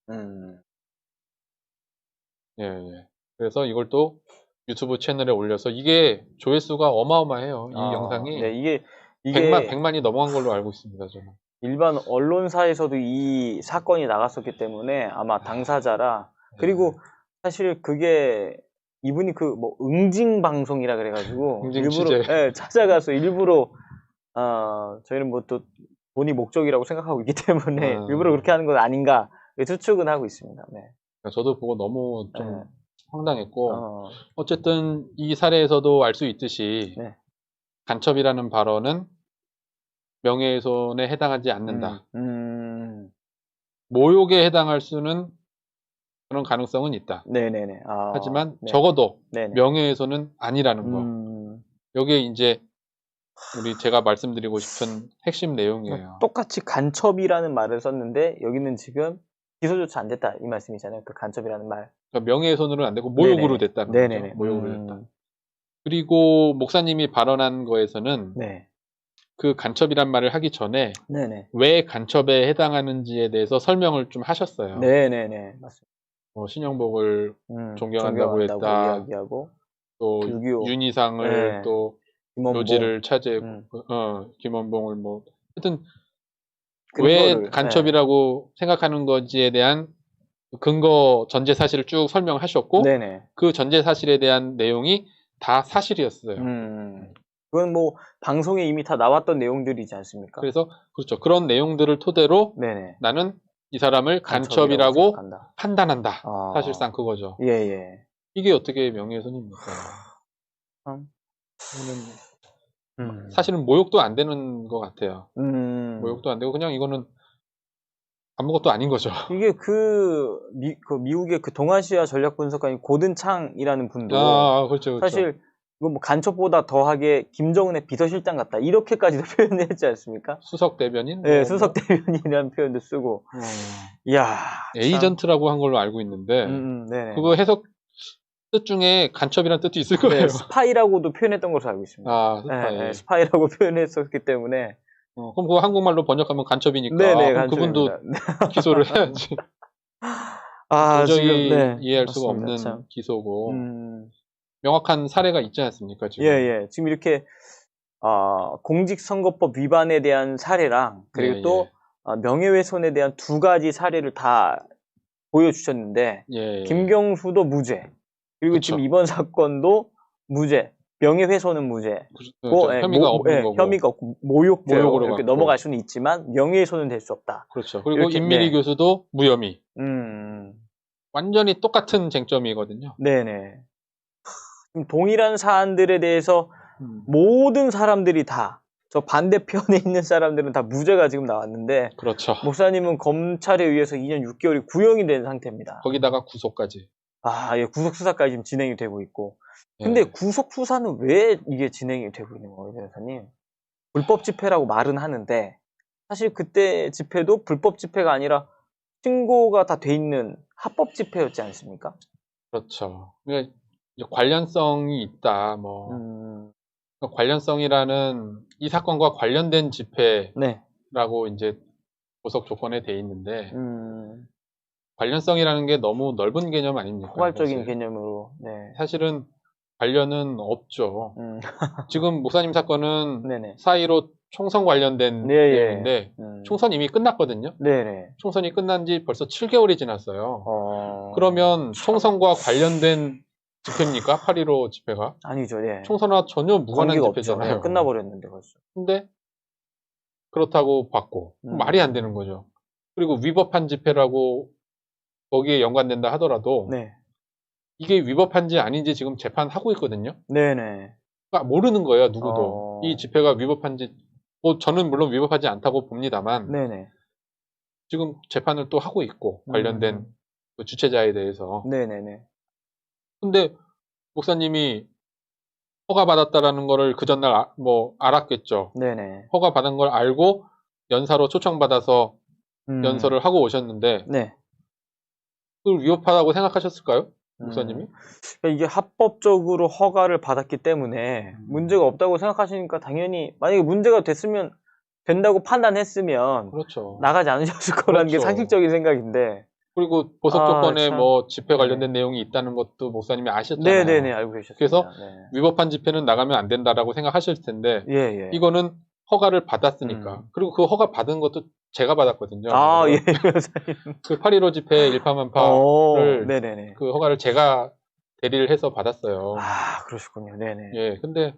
그래서 이걸 또 유튜브 채널에 올려서 이게 조회수가 어마어마해요. 이 영상이. 이게 100만이 넘어간 걸로 알고 있습니다. 저는. 일반 언론사에서도 이 사건이 나갔었기 때문에 아마 당사자라 그리고 사실 그게 이분이 그 뭐 응징 방송이라 그래가지고 응징 일부러 취재. 예, 찾아가서 일부러 저희는 뭐 또 돈이 목적이라고 생각하고 있기 때문에 일부러 그렇게 하는 건 아닌가 추측은 하고 있습니다. 네. 저도 보고 너무 좀 황당했고 어쨌든 이 사례에서도 알 수 있듯이 네. 간첩이라는 발언은 명예훼손에 해당하지 않는다. 모욕에 해당할 수는 그런 가능성은 있다. 네네네. 하지만 네. 적어도 네네. 명예훼손은 아니라는 거. 여기에 이제 제가 말씀드리고 싶은 핵심 내용이에요. 똑같이 간첩이라는 말을 썼는데 여기는 지금 기소조차 안 됐다 이 말씀이잖아요. 그 간첩이라는 말. 그러니까 명예훼손으로는 안 되고 모욕으로 됐다는 네네네. 거죠. 모욕으로 됐다. 그리고 목사님이 발언한 거에서는 네. 그 간첩이란 말을 하기 전에 네네. 왜 간첩에 해당하는지에 대해서 설명을 좀 하셨어요. 네네네. 맞습니다. 신영복을 존경한다고 했다. 이야기하고 또 6.25. 윤희상을 네. 또 김원봉. 묘지를 차지했고 김원봉을 뭐 하여튼 왜 간첩이라고 생각하는 건지에 대한 근거 전제 사실을 쭉 설명하셨고 네네. 그 전제 사실에 대한 내용이 다 사실이었어요. 그건 뭐 방송에 이미 다 나왔던 내용들이지 않습니까? 그래서 그렇죠. 그런 내용들을 토대로 네네. 나는 이 사람을 간첩이라고 판단한다. 사실상 그거죠. 예예. 이게 어떻게 명예훼손입니까? 사실은 모욕도 안 되는 것 같아요. 모욕도 안 되고 그냥 이거는 아무것도 아닌 거죠. 이게 미국의 그 동아시아 전략 분석가인 고든창이라는 분도 그렇죠. 사실 이거 뭐 간첩보다 더하게 김정은의 비서실장 같다 이렇게까지도 표현을 했지 않습니까? 수석 대변인? 네, 수석 대변인이라는 표현도 쓰고. 이야. 에이전트라고 한 걸로 알고 있는데 그거 해석 뜻 중에 간첩이라는 뜻도 있을 거예요. 네, 스파이라고도 표현했던 걸로 알고 있습니다. 스파이. 네, 스파이라고 표현했었기 때문에. 그럼 그거 한국말로 번역하면 간첩이니까. 네네, 그럼 그분도 기소를 해야지. 도저히 이해할 수가 없는 기소고. 명확한 사례가 있지 않습니까, 지금? 예. 지금 이렇게, 공직선거법 위반에 대한 사례랑, 그리고 또, 명예훼손에 대한 두 가지 사례를 다 보여주셨는데, 김경수도 무죄, 그리고 지금 이번 사건도 무죄, 명예훼손은 무죄, 혐의가 없는 거고. 혐의가 없고, 모욕죄로 이렇게 넘어갈 수는 있지만, 명예훼손은 될 수 없다. 그렇죠. 그리고 임미리 교수도 무혐의. 완전히 똑같은 쟁점이거든요. 네네. 동일한 사안들에 대해서 모든 사람들이 다, 저 반대편에 있는 사람들은 다 무죄가 지금 나왔는데, 그렇죠. 목사님은 검찰에 의해서 2년 6개월이 구형이 된 상태입니다. 거기다가 구속까지. 예, 구속수사까지 지금 진행이 되고 있고. 근데 구속수사는 왜 이게 진행이 되고 있는 거예요, 변호사님? 불법 집회라고 말은 하는데, 사실 그때 집회도 불법 집회가 아니라 신고가 다 돼 있는 합법 집회였지 않습니까? 그렇죠. 관련성이 있다, 관련성이라는 이 사건과 관련된 집회라고 이제 보석 조건에 돼 있는데, 관련성이라는 게 너무 넓은 개념 아닙니까? 포괄적인 개념으로, 네. 사실은 관련은 없죠. 지금 목사님 사건은 4.15 총선 관련된 내용인데, 총선 이미 끝났거든요. 네네. 총선이 끝난 지 벌써 7개월이 지났어요. 그러면 총선과 관련된 집회입니까? 8.15 집회가? 아니죠, 예. 총선과 전혀 무관한 집회잖아요. 네, 끝나버렸는데 벌써. 근데 그렇다고 봤고 말이 안 되는 거죠. 그리고 위법한 집회라고 거기에 연관된다 하더라도 이게 위법한지 아닌지 지금 재판하고 있거든요. 네네. 그러니까 모르는 거예요, 누구도. 이 집회가 위법한지, 저는 물론 위법하지 않다고 봅니다만 지금 재판을 또 하고 있고 관련된 그 주최자에 대해서. 네네네. 근데 목사님이 허가받았다라는 거를 그 전날 알았겠죠. 네네. 허가받은 걸 알고 연사로 초청받아서 연설을 하고 오셨는데 그걸 위법하다고 생각하셨을까요? 목사님이? 이게 합법적으로 허가를 받았기 때문에 문제가 없다고 생각하시니까 당연히 만약에 문제가 됐으면 된다고 판단했으면 나가지 않으셨을 거라는 게 상식적인 생각인데 그리고 보석 조건에 집회 관련된 내용이 있다는 것도 목사님이 아셨잖아요. 네네네, 알고 계셨습니다. 그래서 위법한 집회는 나가면 안 된다라고 생각하실 텐데 이거는 허가를 받았으니까. 그리고 그 허가 받은 것도 제가 받았거든요. 아, 예, 변호사님. 그 8.15 집회 일파만파를 그 허가를 제가 대리를 해서 받았어요. 아, 그러시군요. 네네. 예, 근데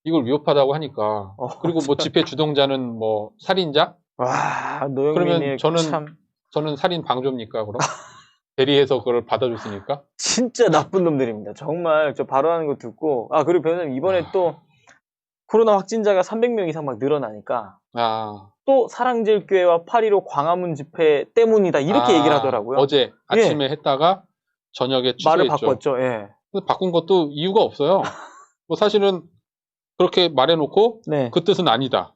이걸 위협하다고 하니까. 그리고 뭐 집회 주동자는 뭐 살인자? 와, 그러면 저는 살인 방조입니까, 그럼? 대리해서 그걸 받아줬으니까? 진짜 나쁜 놈들입니다. 정말 저 발언하는 거 듣고. 아, 그리고 변호사님 이번에 또 코로나 확진자가 300명 이상 막 늘어나니까 또 사랑제일교회와 8.15 광화문 집회 때문이다 이렇게 얘기를 하더라고요. 어제 아침에 했다가 저녁에 취소했죠. 말을 바꿨죠. 예. 바꾼 것도 이유가 없어요. 뭐 사실은 그렇게 말해놓고 그 뜻은 아니다.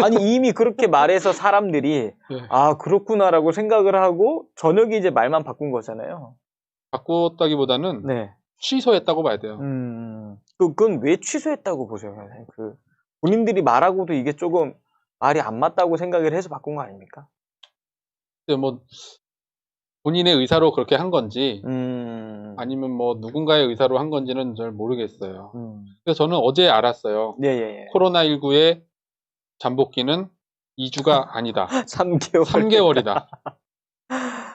아니 이미 그렇게 말해서 사람들이 아 그렇구나라고 생각을 하고 저녁에 이제 말만 바꾼 거잖아요. 바꿨다기보다는 취소했다고 봐야 돼요. 그건 왜 취소했다고 보세요? 그 본인들이 말하고도 이게 조금 말이 안 맞다고 생각을 해서 바꾼 거 아닙니까? 근데 뭐 본인의 의사로 그렇게 한 건지 아니면 뭐 누군가의 의사로 한 건지는 잘 모르겠어요. 그래서 저는 어제 알았어요. 코로나19의 잠복기는 2주가 아니다. 3개월이다.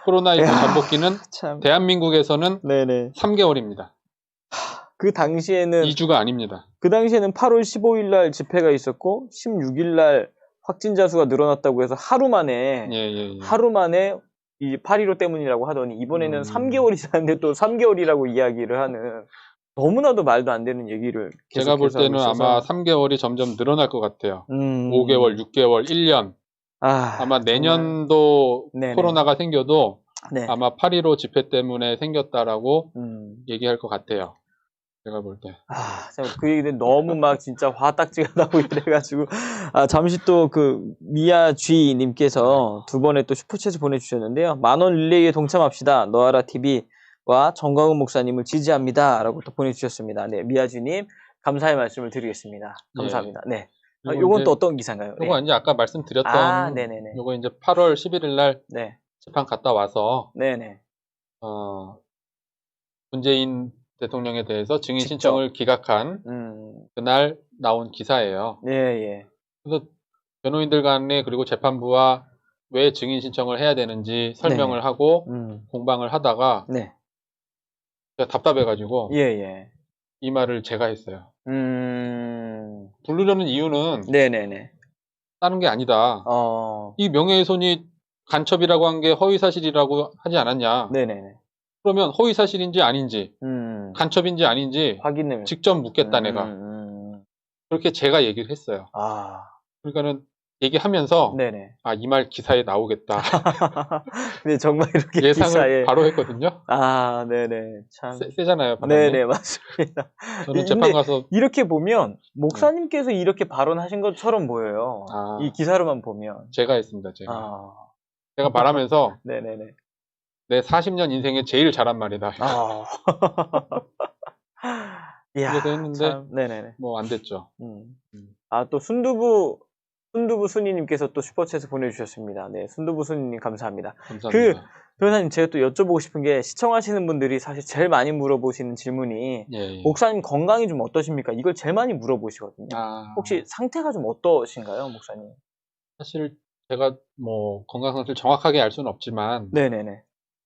코로나19 잠복기는 대한민국에서는 3개월입니다. 그 당시에는 2주가 아닙니다. 그 당시에는 8월 15일 날 집회가 있었고 16일 날 확진자 수가 늘어났다고 해서 하루 만에 이 8.15 때문이라고 하더니 이번에는 3개월이 지났는데 또 3개월이라고 이야기를 하는 너무나도 말도 안 되는 얘기를 제가 볼 때는 아마 3개월이 점점 늘어날 것 같아요. 5개월, 6개월, 1년. 아마 내년도 코로나가 생겨도 아마 8.15 집회 때문에 생겼다라고 얘기할 것 같아요. 제가 볼 때. 그 얘기는 너무 막 진짜 화딱지가 나고 이래가지고. 잠시 또 그 미아쥐님께서 두 번의 또 슈퍼챗을 보내주셨는데요. 만원 릴레이에 동참합시다. 너하라 TV와 정광훈 목사님을 지지합니다. 라고 또 보내주셨습니다. 네, 미아쥐님 감사의 말씀을 드리겠습니다. 감사합니다. 네. 요건 또 어떤 기사인가요? 요거 이제 아까 말씀드렸던 요거 이제 8월 11일 날 재판 갔다 와서 문재인 대통령에 대해서 증인 신청을 기각한 그날 나온 기사예요. 그래서 변호인들 간에 그리고 재판부와 왜 증인 신청을 해야 되는지 설명을 하고 공방을 하다가 제가 답답해가지고 이 말을 제가 했어요. 부르려는 이유는 다른 게 아니다. 이 명예훼손이 간첩이라고 한 게 허위사실이라고 하지 않았냐. 그러면 허위사실인지 아닌지 간첩인지 아닌지 직접 묻겠다 내가. 그렇게 제가 얘기를 했어요. 그러니까는 얘기하면서 이 말 기사에 나오겠다. 네, 정말 이렇게 예상을 기사에 바로 했거든요. 참 세잖아요. 바닥이. 맞습니다. 저는 재판 가서 이렇게 보면 목사님께서 이렇게 발언하신 것처럼 보여요. 이 기사로만 보면 제가 했습니다. 제가 말하면서 내 40년 인생에 제일 잘한 말이다. 그래서 했는데 뭐 안 됐죠. 또 순두부 순이님께서 또 슈퍼챗을 보내주셨습니다. 네, 순두부 순이님 감사합니다. 감사합니다. 변호사님 제가 또 여쭤보고 싶은 게 시청하시는 분들이 사실 제일 많이 물어보시는 질문이 목사님 건강이 좀 어떠십니까? 이걸 제일 많이 물어보시거든요. 혹시 상태가 좀 어떠신가요, 목사님? 사실 제가 뭐 건강 상태를 정확하게 알 수는 없지만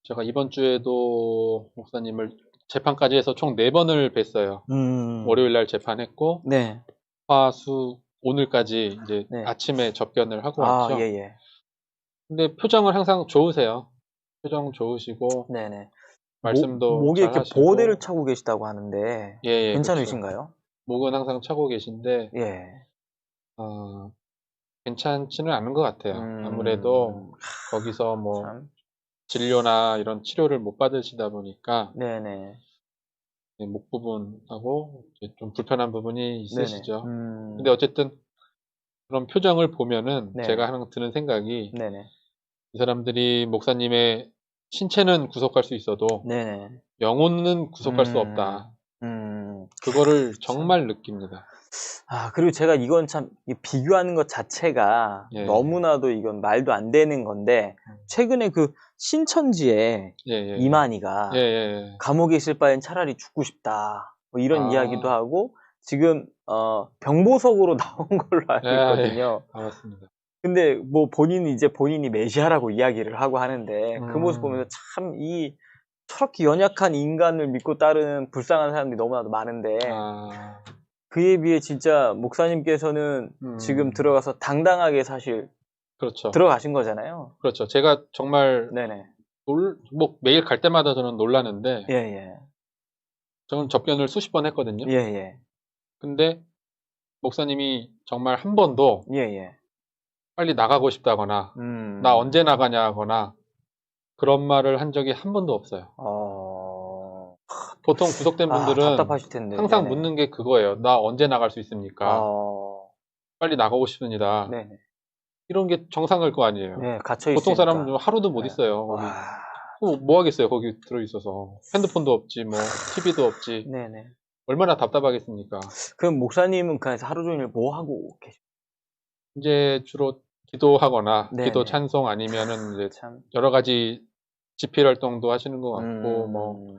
제가 이번 주에도 목사님을 재판까지 해서 총 4번을 뵀어요. 월요일 날 재판했고 화, 수, 오늘까지 이제 아침에 접견을 하고 왔죠. 근데 표정은 항상 좋으세요. 표정 좋으시고 말씀도 목에 잘 이렇게 하시고 보호대를 차고 계시다고 하는데 괜찮으신가요? 그렇죠. 목은 항상 차고 계신데 괜찮지는 않은 것 같아요. 아무래도 거기서 뭐 진료나 이런 치료를 못 받으시다 보니까 목 부분하고 좀 불편한 부분이 있으시죠. 근데 어쨌든 그런 표정을 보면은 제가 항상 드는 생각이 이 사람들이 목사님의 신체는 구속할 수 있어도 영혼은 구속할 수 없다. 그거를 정말 느낍니다. 그리고 제가 이건 참 비교하는 것 자체가 너무나도 이건 말도 안 되는 건데 최근에 그 신천지에 이만희가 감옥에 있을 바엔 차라리 죽고 싶다 뭐 이런 이야기도 하고 지금 병보석으로 나온 걸로 알고 있거든요. 알았습니다. 근데 뭐 본인이 이제 본인이 메시아라고 이야기를 하고 하는데 그 모습 보면서 참 저렇게 연약한 인간을 믿고 따르는 불쌍한 사람들이 너무나도 많은데 그에 비해 진짜 목사님께서는 지금 들어가서 당당하게 사실 그렇죠. 들어가신 거잖아요. 그렇죠. 제가 정말 네네. 뭐 매일 갈 때마다 저는 놀라는데 예예. 저는 접견을 수십 번 했거든요. 예예. 근데 목사님이 정말 한 번도 예예. 빨리 나가고 싶다거나 나 언제 나가냐 하거나 그런 말을 한 적이 한 번도 없어요. 보통 구속된 분들은 답답하실 텐데. 항상 네네. 묻는 게 그거예요. 나 언제 나갈 수 있습니까? 빨리 나가고 싶습니다. 네네. 이런 게 정상일 거 아니에요. 네, 갇혀 보통 있으니까. 사람은 하루도 못 네. 있어요. 거기. 뭐 하겠어요. 거기 들어있어서. 핸드폰도 없지, 뭐 TV도 없지. 네네. 얼마나 답답하겠습니까? 그럼 목사님은 그래서 하루 종일 뭐 하고 계세요? 이제 주로 기도하거나 네네. 기도 찬송 아니면은 이제 참. 여러 가지 집필 활동도 하시는 것 같고 뭐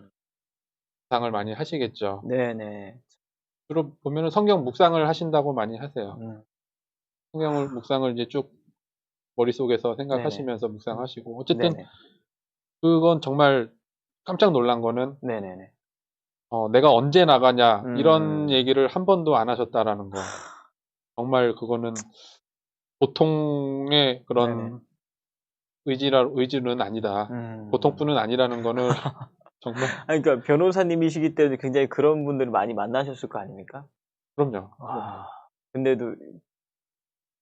묵상을 많이 하시겠죠. 네네. 주로 보면은 성경 묵상을 하신다고 많이 하세요. 성경을 묵상을 이제 쭉 머릿속에서 생각하시면서 네네. 묵상하시고 어쨌든 네네. 그건 정말 깜짝 놀란 거는 네네네. 내가 언제 나가냐 이런 얘기를 한 번도 안 하셨다라는 거. 정말 그거는 보통의 그런 의지는 아니다. 보통뿐은 아니라는 거는 정말. 그러니까 변호사님이시기 때문에 굉장히 그런 분들을 많이 만나셨을 거 아닙니까? 그럼요. 근데도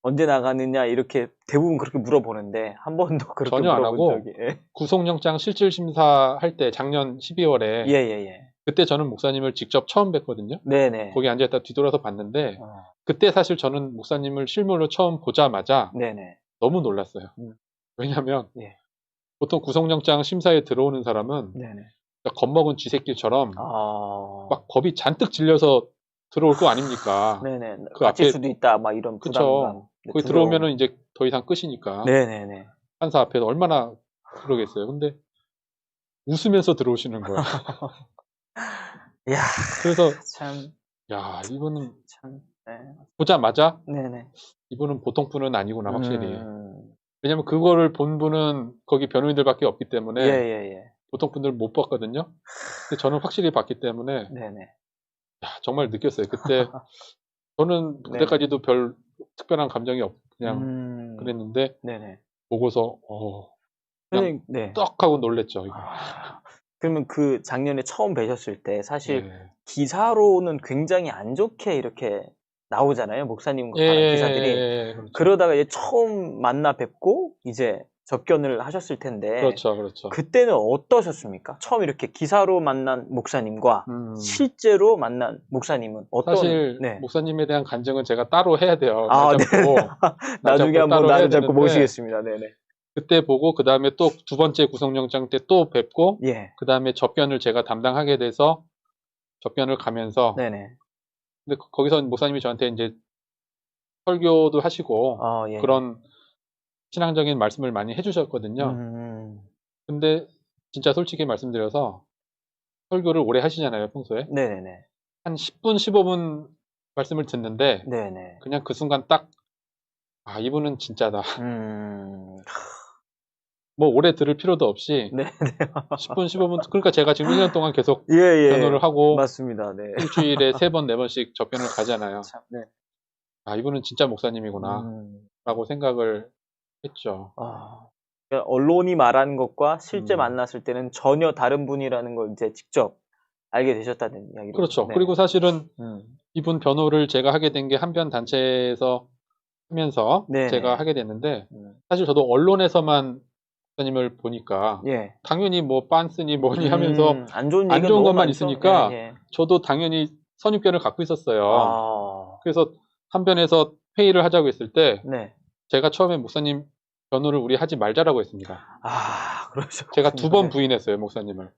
언제 나가느냐 이렇게 대부분 그렇게 물어보는데 한 번도 그렇게 전혀 안 물어본 하고 적이. 구속영장 실질심사 할 때 작년 12월에 예예예. 그때 저는 목사님을 직접 처음 뵀거든요. 네네. 거기 앉아있다 뒤돌아서 봤는데 그때 사실 저는 목사님을 실물로 처음 보자마자 네네. 너무 놀랐어요. 왜냐하면 예. 보통 구속영장 심사에 들어오는 사람은 네네. 겁먹은 쥐새끼처럼 막 겁이 잔뜩 질려서 들어올 거 아닙니까? 네네. 그 갇힐 앞에 수도 있다 막 이런 부담감. 그쵸. 거기 들어오면은 이제 더 이상 끝이니까. 네네네. 판사 앞에서 얼마나 그러겠어요. 근데 웃으면서 들어오시는 거야. 야, 그래서 참. 야, 이분은 참. 네. 보자마자 네네. 이분은 보통 분은 아니구나 확실히. 왜냐면 그거를 본 분은 거기 변호인들밖에 없기 때문에 예예예. 보통 분들 못 봤거든요. 근데 저는 확실히 봤기 때문에 네네. 야, 정말 느꼈어요. 그때 저는 그때까지도 별 특별한 감정이 그냥 그랬는데 네네. 보고서 그냥 떡 하고 놀랬죠. 이거. 그러면 그 작년에 처음 뵈셨을 때 사실 기사로는 굉장히 안 좋게 이렇게 나오잖아요. 목사님과 관한 기사들이. 그렇죠. 그러다가 이제 처음 만나 뵙고 이제 접견을 하셨을 텐데 그렇죠, 그렇죠. 그때는 어떠셨습니까? 처음 이렇게 기사로 만난 목사님과 실제로 만난 목사님은 어떤? 사실 목사님에 대한 간증은 제가 따로 해야 돼요. 네. 나중에 한번 날을 잡고 모시겠습니다. 네네. 그때 보고 그 다음에 또 두 번째 구속영장 때 또 뵙고 그 다음에 접견을 제가 담당하게 돼서 접견을 가면서 네네. 근데 거기서 목사님이 저한테 이제 설교도 하시고 그런 신앙적인 말씀을 많이 해주셨거든요. 근데 진짜 솔직히 말씀드려서 설교를 오래 하시잖아요, 평소에. 네네네. 한 10분, 15분 말씀을 듣는데 네네. 그냥 그 순간 딱 이분은 진짜다. 뭐 오래 들을 필요도 없이 10분, 15분 그러니까 제가 지금 1년 동안 계속 변호를 하고 맞습니다. 네. 일주일에 3번, 4번씩 접견을 가잖아요. 참, 네. 이분은 진짜 목사님이구나 라고 생각을 했죠. 그러니까 언론이 말하는 것과 실제 만났을 때는 전혀 다른 분이라는 걸 이제 직접 알게 되셨다는 이야기로. 그렇죠. 그리고 사실은 이분 변호를 제가 하게 된 게 한변 단체에서 하면서 제가 하게 됐는데 사실 저도 언론에서만 목사님을 보니까 당연히 뭐 빤스니 뭐니 하면서 안 좋은 것만 있으니까 저도 당연히 선입견을 갖고 있었어요. 그래서 한변에서 회의를 하자고 했을 때 제가 처음에 목사님 변호를 우리 하지 말자라고 했습니다. 그러셨군요. 제가 2번 부인했어요, 목사님을.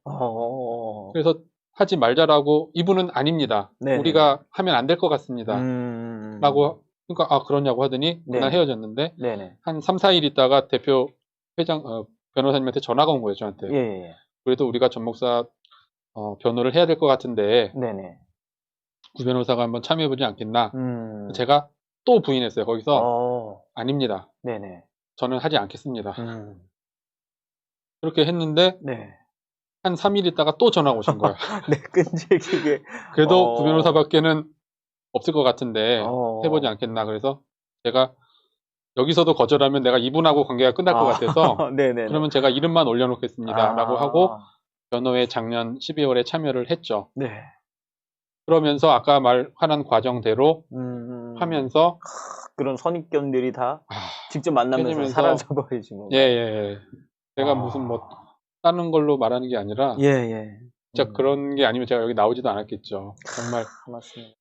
그래서 하지 말자라고 이분은 아닙니다. 우리가 하면 안 될 것 같습니다. 라고 그러니까 그러냐고 하더니 그날 헤어졌는데 한 3, 4일 있다가 대표 회장 변호사님한테 전화가 온 거예요, 저한테. 그래도 우리가 전 목사 변호를 해야 될 것 같은데 구 변호사가 한번 참여해보지 않겠나. 제가 또 부인했어요. 거기서 아닙니다. 네네. 저는 하지 않겠습니다. 그렇게 했는데 네. 한 3일 있다가 또 전화가 오신 거예요. 네, 끈질기게. 그래도 구 변호사밖에는 없을 것 같은데 해보지 않겠나. 그래서 제가 여기서도 거절하면 내가 이분하고 관계가 끝날 것 같아서 네네네. 그러면 제가 이름만 올려놓겠습니다. 라고 하고 변호회 작년 12월에 참여를 했죠. 네. 그러면서 아까 말한 과정대로 하면서 그런 선입견들이 다 직접 만나면서 사라져버리지 뭐. 예. 제가 무슨 뭐 다른 걸로 말하는 게 아니라 진짜 그런 게 아니면 제가 여기 나오지도 않았겠죠. 정말 맞습니다.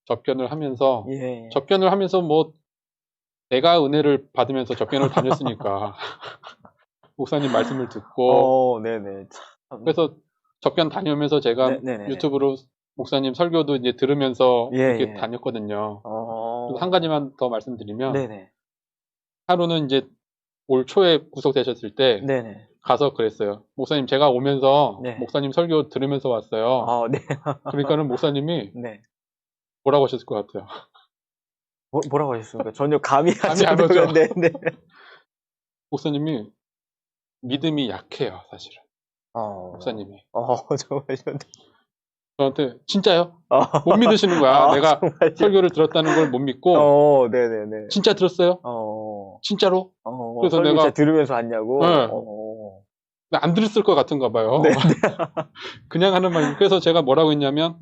접견을 하면서 접견을 하면서 뭐 내가 은혜를 받으면서 접견을 다녔으니까 목사님 말씀을 듣고 네네. 그래서 접견 다녀오면서 제가 유튜브로 목사님 설교도 이제 들으면서 이렇게 다녔거든요. 그래서 한 가지만 더 말씀드리면 하루는 이제 올 초에 구속되셨을 때 가서 그랬어요. 목사님 제가 오면서 목사님 설교 들으면서 왔어요. 그러니까는 목사님이 뭐라고 하셨을 것 같아요. 뭐라고 하셨습니까? 전혀 감이 안 오죠. 목사님이 믿음이 약해요, 사실은. 목사님이. 정말. 저한테 진짜요? 못 믿으시는 거야. 내가 정말요? 설교를 들었다는 걸 못 믿고. 진짜 들었어요? 진짜로? 그래서 내가 들으면서 왔냐고. 안 들었을 것 같은가 봐요. 그냥 하는 말이. 그래서 제가 뭐라고 했냐면.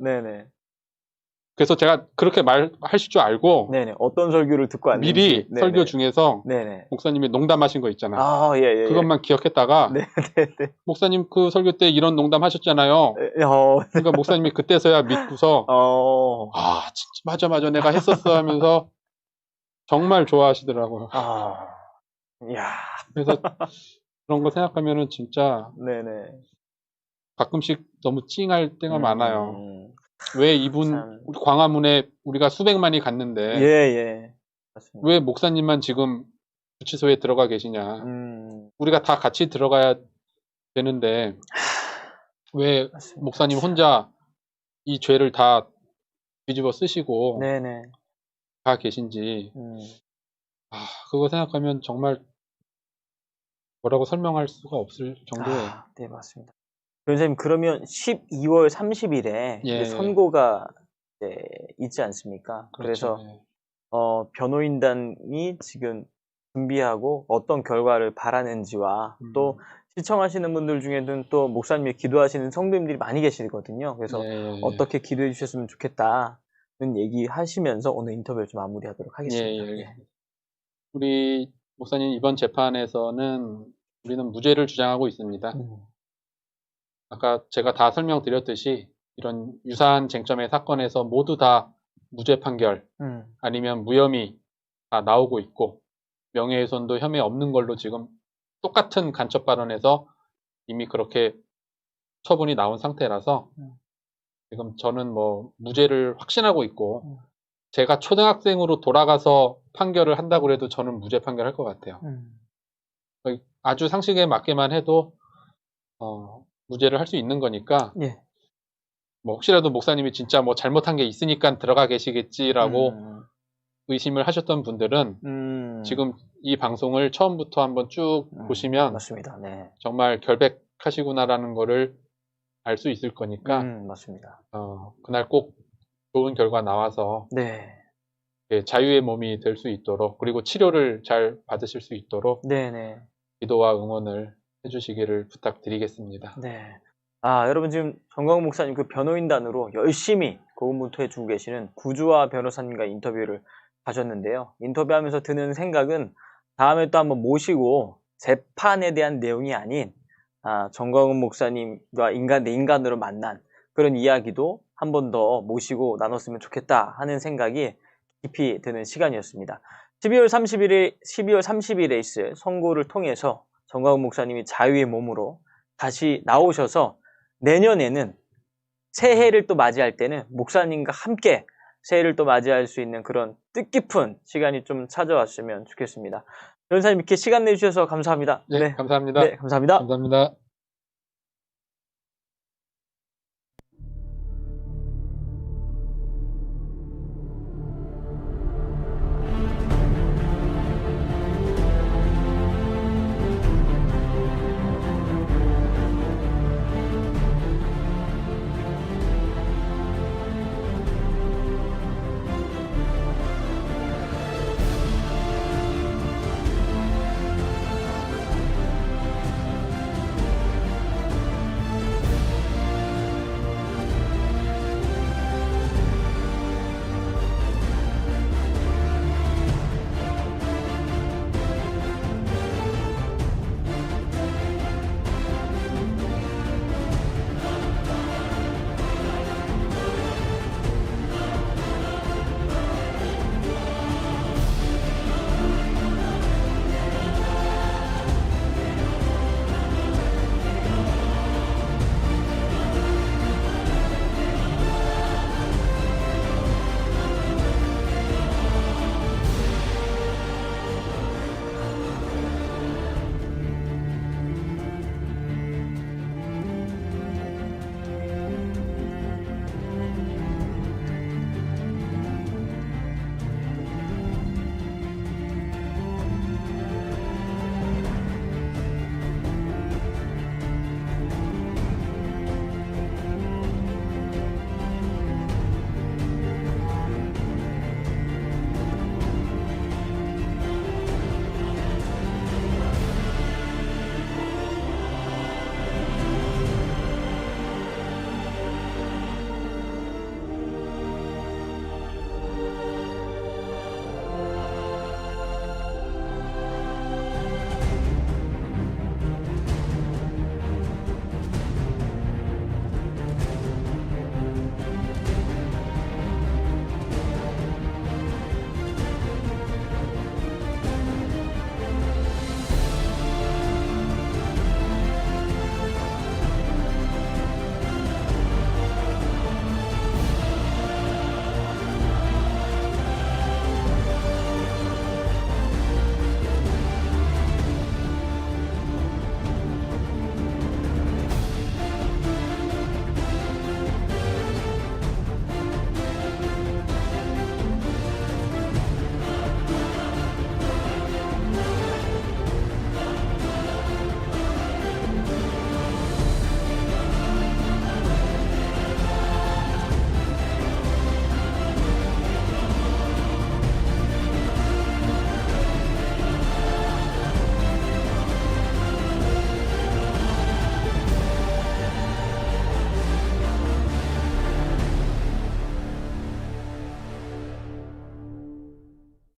그래서 제가 그렇게 말하실 줄 알고 어떤 설교를 듣고 왔는지 미리 설교 중에서 목사님이 농담하신 거 있잖아요. 그것만 기억했다가 목사님 그 설교 때 이런 농담 하셨잖아요. 그러니까 목사님이 그때서야 믿고서 진짜 맞아 내가 했었어 하면서 정말 좋아하시더라고요. 그래서 그런 거 생각하면은 진짜 가끔씩 너무 찡할 때가 많아요. 왜 이분 우리 광화문에 우리가 수백만이 갔는데 왜 목사님만 지금 구치소에 들어가 계시냐. 우리가 다 같이 들어가야 되는데 왜 목사님 혼자 이 죄를 다 뒤집어 쓰시고 가 계신지 그거 생각하면 정말 뭐라고 설명할 수가 없을 정도예요. 네, 맞습니다. 변호사님, 그러면 12월 30일에 선고가 있지 않습니까? 그렇죠. 그래서 변호인단이 지금 준비하고 어떤 결과를 바라는지와 또 시청하시는 분들 중에는 또 목사님이 기도하시는 성도님들이 많이 계시거든요. 그래서 어떻게 기도해 주셨으면 좋겠다는 얘기하시면서 오늘 인터뷰를 좀 마무리하도록 하겠습니다. 우리 목사님 이번 재판에서는 우리는 무죄를 주장하고 있습니다. 아까 제가 다 설명드렸듯이 이런 유사한 쟁점의 사건에서 모두 다 무죄 판결 아니면 무혐의 다 나오고 있고 명예훼손도 혐의 없는 걸로 지금 똑같은 간첩 발언에서 이미 그렇게 처분이 나온 상태라서 지금 저는 뭐 무죄를 확신하고 있고 제가 초등학생으로 돌아가서 판결을 한다고 해도 저는 무죄 판결할 것 같아요. 아주 상식에 맞게만 해도 무죄를 할 수 있는 거니까 뭐 혹시라도 목사님이 진짜 뭐 잘못한 게 있으니까 들어가 계시겠지라고 의심을 하셨던 분들은 지금 이 방송을 처음부터 한번 쭉 보시면 맞습니다. 정말 결백하시구나라는 거를 알 수 있을 거니까 맞습니다. 그날 꼭 좋은 결과 나와서 자유의 몸이 될 수 있도록 그리고 치료를 잘 받으실 수 있도록 기도와 응원을 해주시기를 부탁드리겠습니다. 여러분 지금 정광훈 목사님 그 변호인단으로 열심히 고군분투해주고 계시는 구주화 변호사님과 인터뷰를 하셨는데요. 인터뷰하면서 드는 생각은 다음에 또 한번 모시고 재판에 대한 내용이 아닌 정광훈 목사님과 인간 대 인간으로 만난 그런 이야기도 한 번 더 모시고 나눴으면 좋겠다 하는 생각이 깊이 드는 시간이었습니다. 12월 30일에 있을 선고를 통해서 정광훈 목사님이 자유의 몸으로 다시 나오셔서 내년에는 새해를 또 맞이할 때는 목사님과 함께 새해를 또 맞이할 수 있는 그런 뜻깊은 시간이 좀 찾아왔으면 좋겠습니다. 변호사님 이렇게 시간 내주셔서 감사합니다. 감사합니다. 감사합니다. 감사합니다.